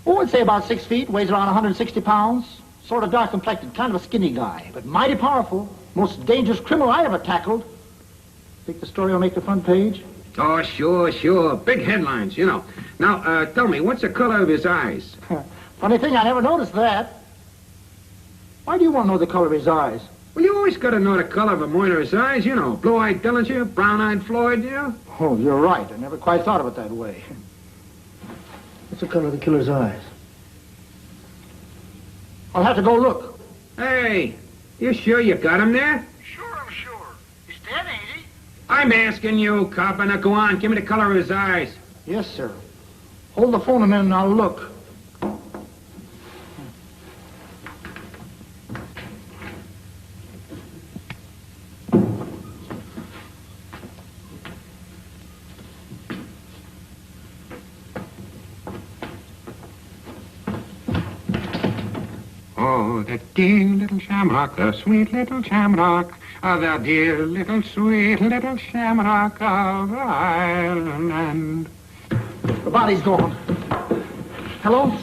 Oh, I'd say about 6 feet, weighs around 160 pounds. Sort of dark complected, kind of a skinny guy, but mighty powerful. Most dangerous criminal I ever tackled. Think the story will make the front page? Oh, sure. Big headlines, you know. Now, tell me, what's the color of his eyes? Funny thing, I never noticed that. Why do you want to know the color of his eyes? Well, you always got to know the color of a murderer's eyes, you know. Blue-eyed Dillinger, brown-eyed Floyd, you know. Oh, you're right. I never quite thought of it that way. What's the color of the killer's eyes? I'll have to go look. Hey, you sure you got him there? Sure, I'm sure. He's dead, ain't he? I'm asking you, copper. Now, go on. Give me the color of his eyes. Yes, sir. Hold the phone a minute and I'll look. Oh, the dear little shamrock, the sweet little shamrock, the dear little sweet little shamrock of Ireland. The body's gone. Hello?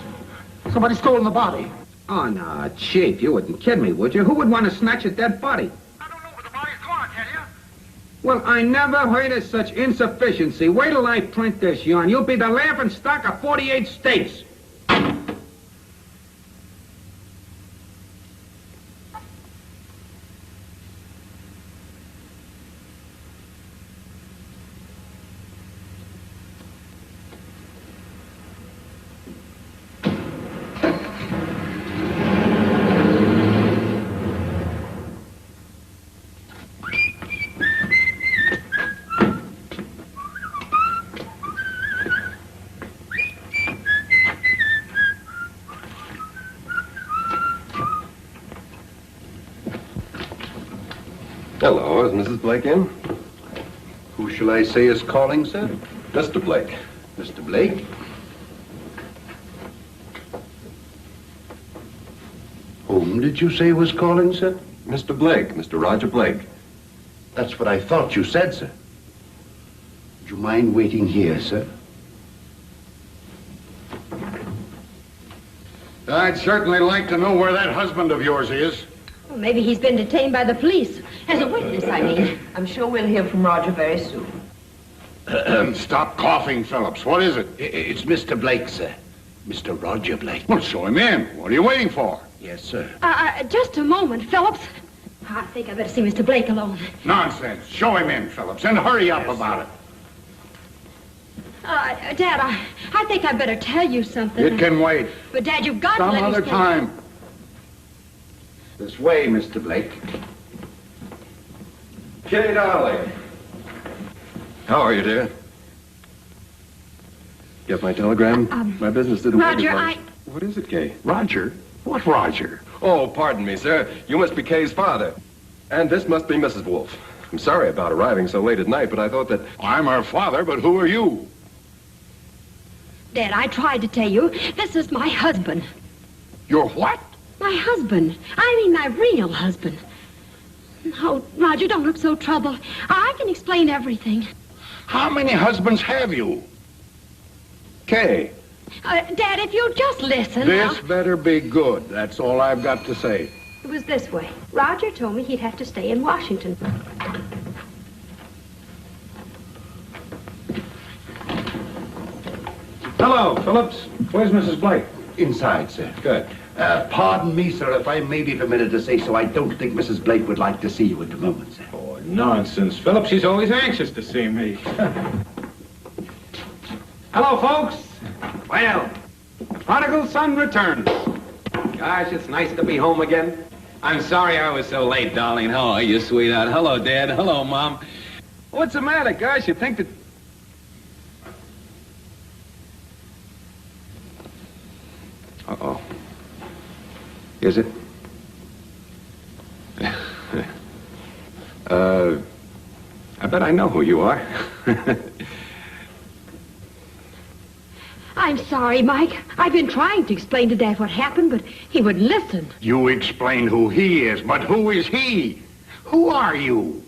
Somebody's stolen the body. Oh, no, Chief, you wouldn't kid me, would you? Who would want to snatch a dead body? I don't know, but the body's gone, I tell you. Well, I never heard of such insufficiency. Wait till I print this yarn. You'll be the laughing stock of 48 states. Hello, is Mrs. Blake in? Who shall I say is calling, sir? Mr. Blake. Mr. Blake? Whom did you say was calling, sir? Mr. Blake, Mr. Roger Blake. That's what I thought you said, sir. Would you mind waiting here, sir? I'd certainly like to know where that husband of yours is. Well, maybe he's been detained by the police. As a witness, I mean. I'm sure we'll hear from Roger very soon. Stop coughing, Phillips. What is it? It's Mr. Blake, sir. Mr. Roger Blake. Well, show him in. What are you waiting for? Yes, sir. Just a moment, Phillips. I think I better see Mr. Blake alone. Nonsense. Show him in, Phillips, and hurry up about it. Dad, I think I better tell you something. It can wait. But, Dad, you've got to Some let me other speak. time. This way, Mr. Blake. Kay, darling. How are you, dear? Get my telegram? My business didn't work Roger, as much. What is it, Kay? Roger? What Roger? Oh, pardon me, sir. You must be Kay's father. And this must be Mrs. Wolf. I'm sorry about arriving so late at night, but I thought that... I'm her father, but who are you? Dad, I tried to tell you. This is my husband. Your what? My husband. I mean my real husband. Oh, Roger, don't look so troubled. I can explain everything. How many husbands have you? Kay. Dad, if you'll just listen... This better be good. That's all I've got to say. It was this way. Roger told me he'd have to stay in Washington. Hello, Phillips. Where's Mrs. Blake? Inside, sir. Good. Pardon me, sir, if I may be permitted to say so. I don't think Mrs. Blake would like to see you at the moment, sir. Oh, nonsense, Phillips. She's always anxious to see me. Hello, folks. Well, prodigal son returns. Gosh, it's nice to be home again. I'm sorry I was so late, darling. How are you, sweetheart? Hello, Dad. Hello, Mom. What's the matter, gosh? You think that... Uh-oh. Is it? I bet I know who you are. I'm sorry, Mike. I've been trying to explain to Dad what happened, but he wouldn't listen. You explain who he is, but who is he? Who are you?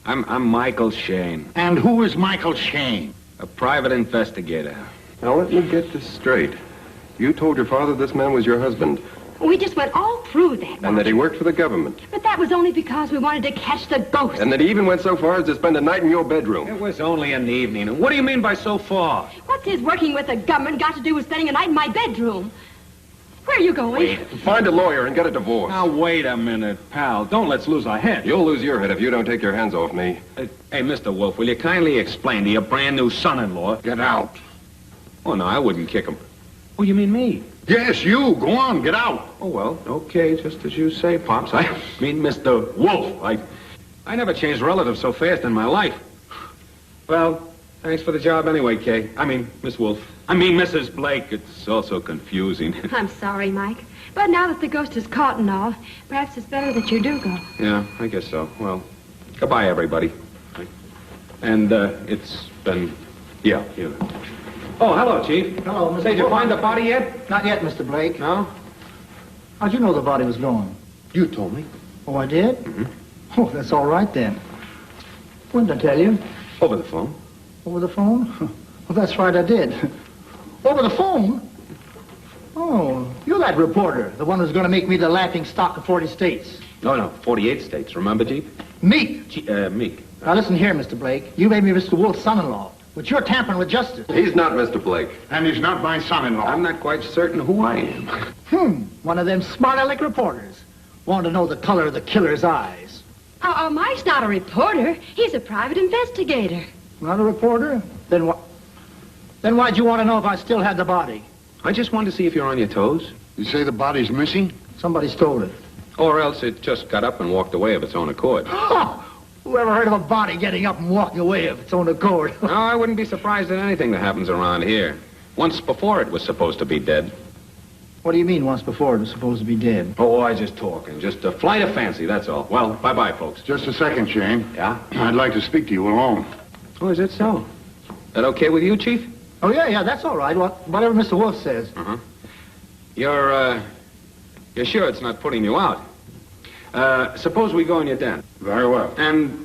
I'm Michael Shane. And who is Michael Shane? A private investigator. Now, let me get this straight. You told your father this man was your husband, We just went all through that. and that he worked for the government, But that was only because we wanted to catch the ghost. and that he even went so far as to spend a night in your bedroom. It was only an evening. And what do you mean by so far? What's his working with the government got to do with spending a night in my bedroom? Where are you going? Find a lawyer and get a divorce. Now, wait a minute, pal. Don't let's lose our head. You'll lose your head if you don't take your hands off me. Hey, Mr. Wolf, will you kindly explain to your brand new son-in-law? Get out. Oh, no, I wouldn't kick him. Oh, you mean me? Yes, you. Go on, get out. Oh, well, okay, just as you say, Pops. I mean, Mr. Wolf. I never changed relatives so fast in my life. Well, thanks for the job anyway, Kay. I mean, Miss Wolf. I mean, Mrs. Blake. It's all so confusing. I'm sorry, Mike. But now that the ghost is caught and all, perhaps it's better that you do go. Yeah, I guess so. Well, goodbye, everybody. And, it's been... Yeah. Oh, hello, Chief. Hello, Mr. Say, did you Wolf. find the body yet? Not yet, Mr. Blake. No? How'd you know the body was gone? You told me. Oh, I did? Oh, that's all right then. When did I tell you? Over the phone. Over the phone? Well, that's right, I did. Over the phone? Oh, you're that reporter, the one who's going to make me the laughing stock of 40 states. No, 48 states. Remember, Chief? Meek. Meek. Now listen here, Mr. Blake. You made me Mr. Wolf's son-in-law, but you're tampering with justice. He's not Mr. Blake. And he's not my son-in-law. I'm not quite certain who I am. One of them smart-aleck reporters. Wanted to know the color of the killer's eyes. Mike's not a reporter. He's a private investigator. Not a reporter? Then what? Then why'd you want to know if I still had the body? I just wanted to see if you're on your toes. You say the body's missing? Somebody stole it. Or else it just got up and walked away of its own accord. Oh, who ever heard of a body getting up and walking away of its own accord? No, I wouldn't be surprised at anything that happens around here. Once before it was supposed to be dead. What do you mean once before it was supposed to be dead? Oh, I just talking. Just a flight of fancy, that's all. Well, bye-bye, folks. Just a second, Shane. Yeah? I'd like to speak to you alone. Oh, is that so? That okay with you, Chief? Oh, yeah, that's all right. Whatever Mr. Wolf says. Uh-huh. You're sure it's not putting you out? Suppose we go in your den. Very well. And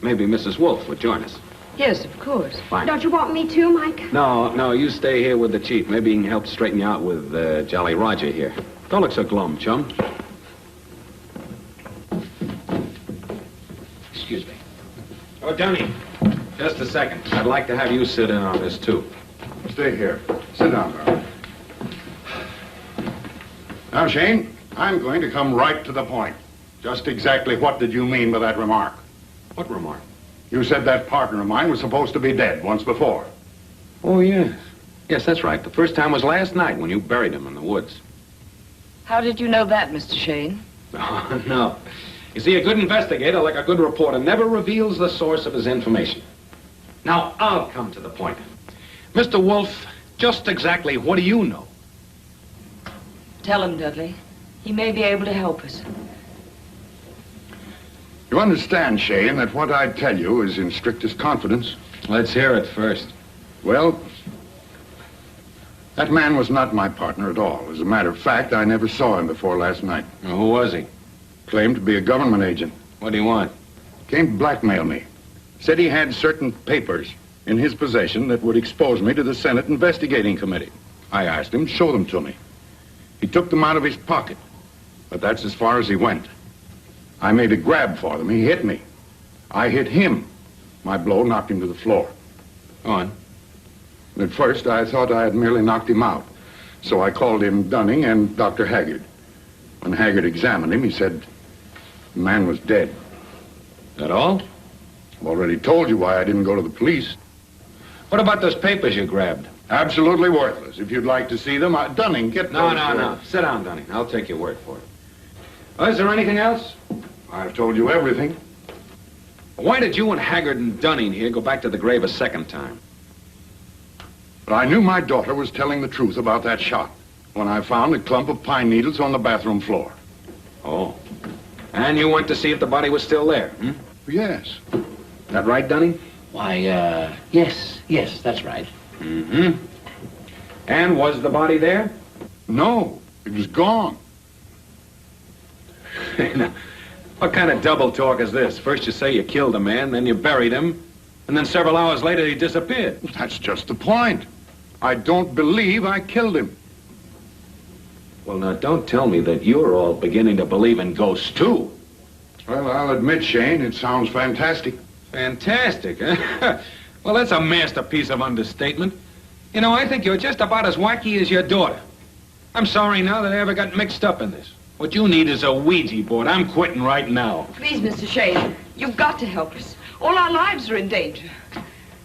maybe Mrs. Wolf would join us. Yes, of course. Fine. Don't you want me to, Mike? No, you stay here with the Chief. Maybe he can help straighten you out with Jolly Roger here. Don't look so glum, chum. Oh, Dunny, just a second. I'd like to have you sit in on this, too. Stay here. Sit down, Carl. Now, Shane, I'm going to come right to the point. Just exactly what did you mean by that remark? What remark? You said that partner of mine was supposed to be dead once before. Oh, yes. Yes, that's right. The first time was last night when you buried him in the woods. How did you know that, Mr. Shane? Oh, no. You see, a good investigator, like a good reporter, never reveals the source of his information. Now, I'll come to the point. Mr. Wolf, just exactly what do you know? Tell him, Dudley. He may be able to help us. You understand, Shane, that what I tell you is in strictest confidence? Let's hear it first. Well, that man was not my partner at all. As a matter of fact, I never saw him before last night. Well, who was he? Claimed to be a government agent. What do you want? Came to blackmail me. Said he had certain papers in his possession that would expose me to the Senate Investigating Committee. I asked him to show them to me. He took them out of his pocket, but that's as far as he went. I made a grab for them. He hit me. I hit him. My blow knocked him to the floor. Go on. At first, I thought I had merely knocked him out, so I called in Dunning and Dr. Haggard. When Haggard examined him, he said the man was dead. That all? I've already told you why I didn't go to the police. What about those papers you grabbed? Absolutely worthless. If you'd like to see them, Dunning, get No, those. no. Sit down, Dunning. I'll take your word for it. Is there anything else? I've told you everything. Why did you and Haggard and Dunning here go back to the grave a second time? But I knew my daughter was telling the truth about that shot when I found a clump of pine needles on the bathroom floor. Oh. And you went to see if the body was still there, hmm? Yes. That right, Dunning? Why, yes, that's right. Mm-hmm. And was the body there? No, it was gone. Now, what kind of double talk is this? First you say you killed a man, then you buried him, and then several hours later he disappeared. That's just the point. I don't believe I killed him. Well, now, don't tell me that you're all beginning to believe in ghosts, too. Well, I'll admit, Shane, it sounds fantastic. Fantastic, huh? Well, that's a masterpiece of understatement. You know, I think you're just about as wacky as your daughter. I'm sorry now that I ever got mixed up in this. What you need is a Ouija board. I'm quitting right now. Please, Mr. Shane, you've got to help us. All our lives are in danger.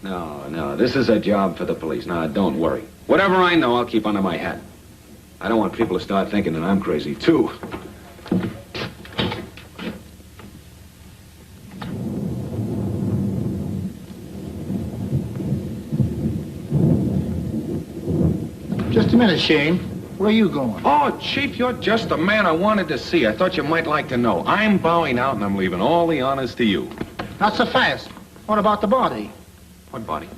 No, this is a job for the police. Now, don't worry. Whatever I know, I'll keep under my hat. I don't want people to start thinking that I'm crazy, too. Just a minute, Shane. Where are you going? Oh, Chief, you're just the man I wanted to see. I thought you might like to know. I'm bowing out and I'm leaving all the honors to you. Not so fast. What about the body? What body?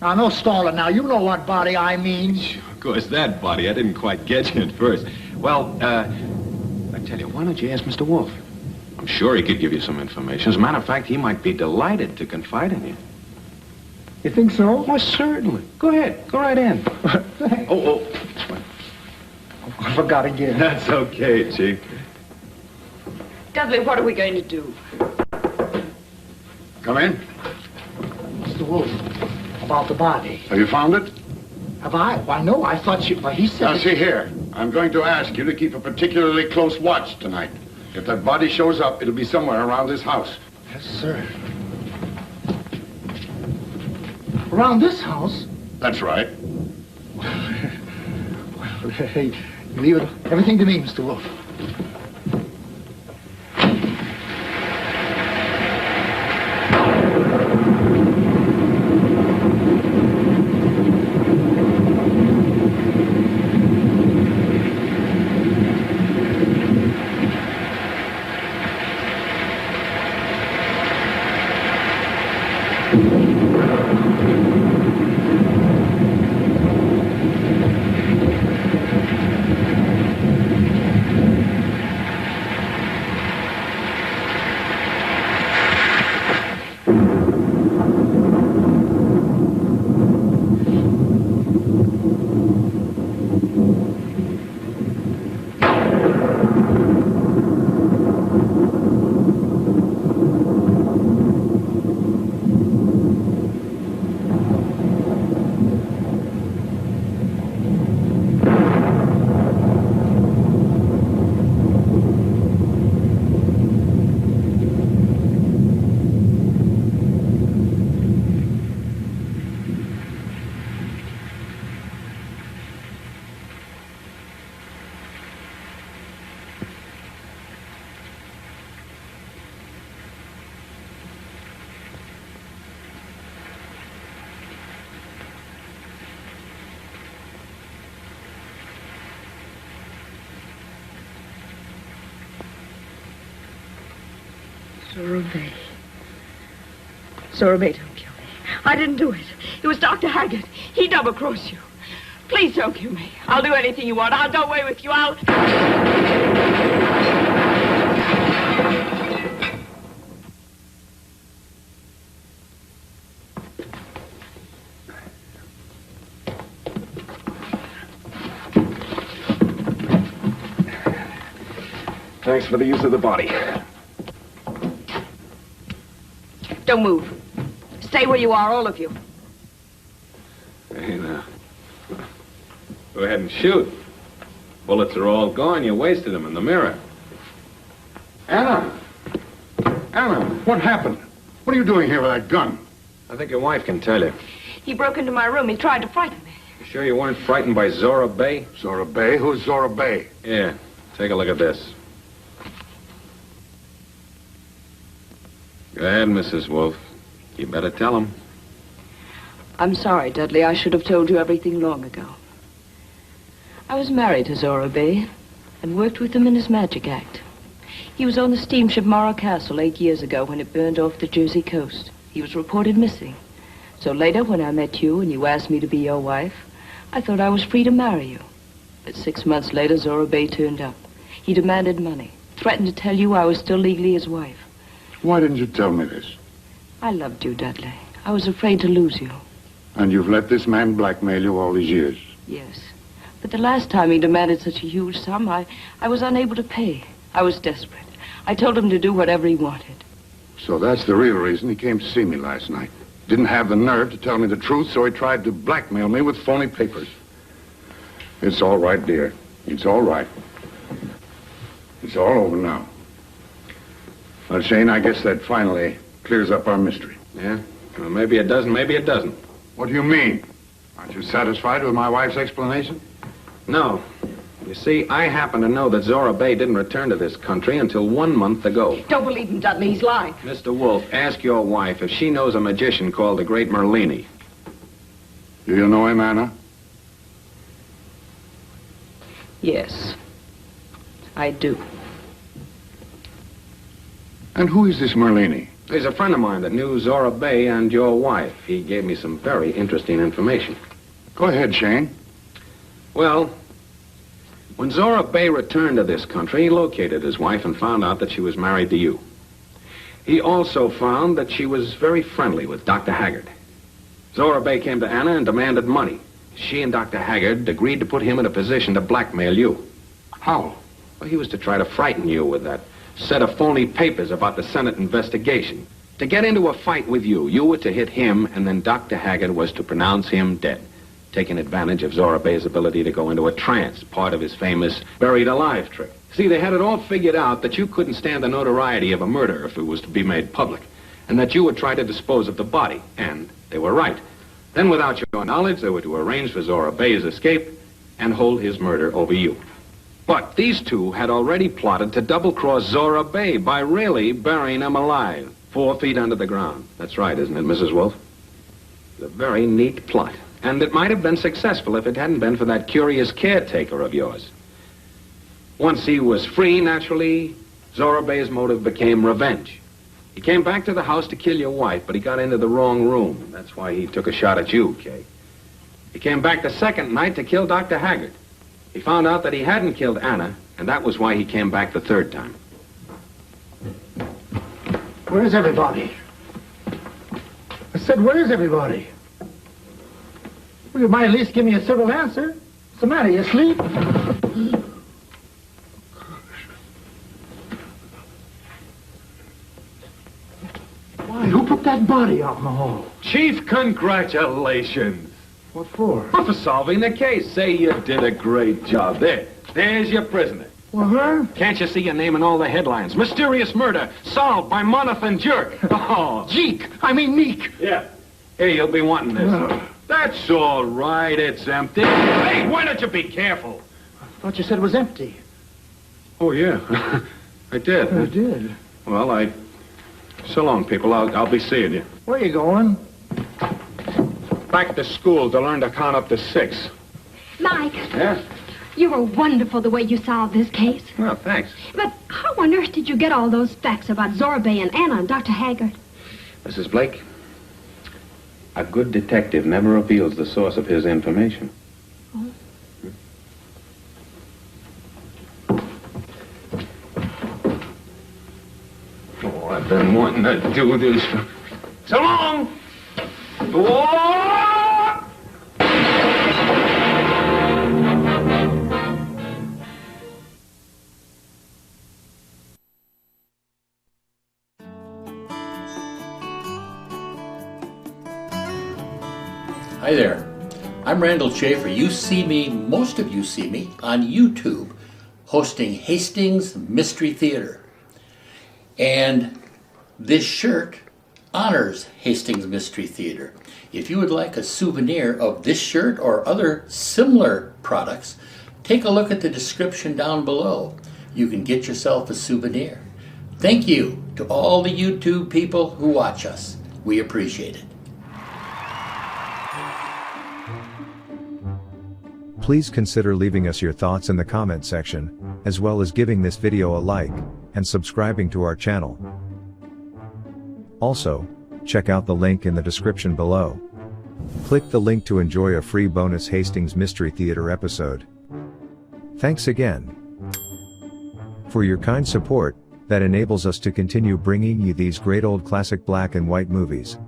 Now, no stalling now. You know what body I mean. Of course, that body. I didn't quite get you at first. Well, I tell you, why don't you ask Mr. Wolf? I'm sure he could give you some information. As a matter of fact, he might be delighted to confide in you. You think so? Well, certainly. Go ahead. Go right in. Oh. I forgot again. That's okay, Chief. Dudley, what are we going to do? Come in. Mr. Wolf, about the body. Have you found it? Have I? Why, no, I thought you... Well, he said... Now, see here. I'm going to ask you to keep a particularly close watch tonight. If that body shows up, it'll be somewhere around this house. Yes, sir. Around this house? That's right. Well, hey, leave it everything to me, Mr. Wolf. Sorbet. Sorbet, don't kill me. I didn't do it. It was Dr. Haggard. He double-crossed you. Please don't kill me. I'll do anything you want. I'll go away with you. Thanks for the use of the body. Don't move. Stay where you are, all of you. Hey, now. Go ahead and shoot. Bullets are all gone. You wasted them in the mirror. Anna! Anna, what happened? What are you doing here with that gun? I think your wife can tell you. He broke into my room. He tried to frighten me. You sure you weren't frightened by Zora Bay? Zora Bay? Who's Zora Bay? Yeah. Take a look at this. Go ahead, Mrs. Wolf. You better tell him. I'm sorry, Dudley. I should have told you everything long ago. I was married to Zora Bay and worked with him in his magic act. He was on the steamship Morro Castle 8 years ago when it burned off the Jersey coast. He was reported missing. So later, when I met you and you asked me to be your wife, I thought I was free to marry you. But 6 months later, Zora Bay turned up. He demanded money, threatened to tell you I was still legally his wife. Why didn't you tell me this? I loved you, Dudley. I was afraid to lose you. And you've let this man blackmail you all these years? Yes. But the last time he demanded such a huge sum, I was unable to pay. I was desperate. I told him to do whatever he wanted. So that's the real reason he came to see me last night. Didn't have the nerve to tell me the truth, so he tried to blackmail me with phony papers. It's all right, dear. It's all right. It's all over now. Well, Shane, I guess that finally clears up our mystery. Yeah? Well, maybe it doesn't, maybe it doesn't. What do you mean? Aren't you satisfied with my wife's explanation? No. You see, I happen to know that Zora Bay didn't return to this country until 1 month ago. Don't believe him, Dudley. He's lying. Mr. Wolf, ask your wife if she knows a magician called the Great Merlini. Do you know him, Anna? Yes. I do. And who is this Merlini? He's a friend of mine that knew Zora Bay and your wife. He gave me some very interesting information. Go ahead, Shane. Well, when Zora Bay returned to this country, he located his wife and found out that she was married to you. He also found that she was very friendly with Dr. Haggard. Zora Bay came to Anna and demanded money. She and Dr. Haggard agreed to put him in a position to blackmail you. How? Well, he was to try to frighten you with that set of phony papers about the Senate investigation. To get into a fight with you, you were to hit him, and then Dr. Haggard was to pronounce him dead, taking advantage of Zora Bay's ability to go into a trance, part of his famous buried alive trick. See, they had it all figured out that you couldn't stand the notoriety of a murder if it was to be made public, and that you would try to dispose of the body, and they were right. Then, without your knowledge, they were to arrange for Zora Bay's escape and hold his murder over you. But these two had already plotted to double-cross Zora Bay by really burying him alive, 4 feet under the ground. That's right, isn't it, Mrs. Wolf? It's a very neat plot. And it might have been successful if it hadn't been for that curious caretaker of yours. Once he was free, naturally, Zora Bay's motive became revenge. He came back to the house to kill your wife, but he got into the wrong room. That's why he took a shot at you, Kay. He came back the second night to kill Dr. Haggard. He found out that he hadn't killed Anna, and that was why he came back the third time. Where's everybody? I said, where is everybody? Well, you might at least give me a civil answer. What's the matter? You asleep? Why, who put that body out in the hall? Chief, congratulations. What for? Well, for solving the case. Say you did a great job. There's your prisoner. Well, her? Can't you see your name in all the headlines? Mysterious murder solved by Monothan Jerk. Oh, Jeek. I mean Meek. Yeah. Here, you'll be wanting this. That's all right. It's empty. Hey, why don't you be careful? I thought you said it was empty. Oh, yeah. I did. I did. Well, So long, people. I'll be seeing you. Where you going? Back to school to learn to count up to 6. Mike. Yeah? You were wonderful the way you solved this case. Well, thanks. But how on earth did you get all those facts about Zora Bay and Anna and Dr. Haggard? Mrs. Blake, a good detective never reveals the source of his information. Oh, I've been wanting to do this for so long. Oh! Hi there. I'm Randall Schaefer. Most of you see me on YouTube hosting Hastings Mystery Theater. And this shirt honors Hastings Mystery Theater. If you would like a souvenir of this shirt or other similar products, take a look at the description down below. You can get yourself a souvenir. Thank you to all the YouTube people who watch us. We appreciate it. Please consider leaving us your thoughts in the comment section, as well as giving this video a like, and subscribing to our channel. Also, check out the link in the description below. Click the link to enjoy a free bonus Hastings Mystery Theater episode. Thanks again for your kind support that enables us to continue bringing you these great old classic black and white movies.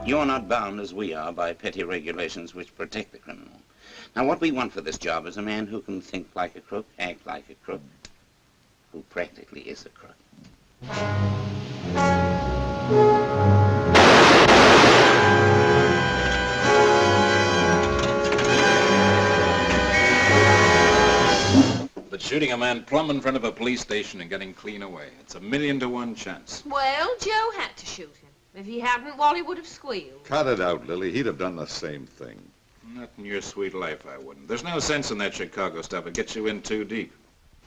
You're not bound, as we are, by petty regulations which protect the criminal. Now, what we want for this job is a man who can think like a crook, act like a crook, who practically is a crook. But shooting a man plumb in front of a police station and getting clean away, it's a 1,000,000 to 1 chance. Well, Joe had to shoot him. If he hadn't, Wally would have squealed. Cut it out, Lily. He'd have done the same thing. Not in your sweet life, I wouldn't. There's no sense in that Chicago stuff. It gets you in too deep.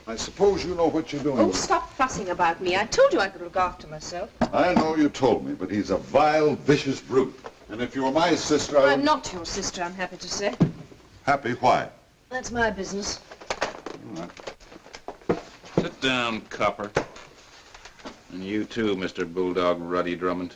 I suppose you know what you're doing. Oh, stop fussing about me. I told you I could look after myself. I know you told me, but he's a vile, vicious brute. And if you were my sister, I'm not your sister, I'm happy to say. Happy why? That's my business. All right. Sit down, copper. And you too, Mr. Bulldog Ruddy Drummond.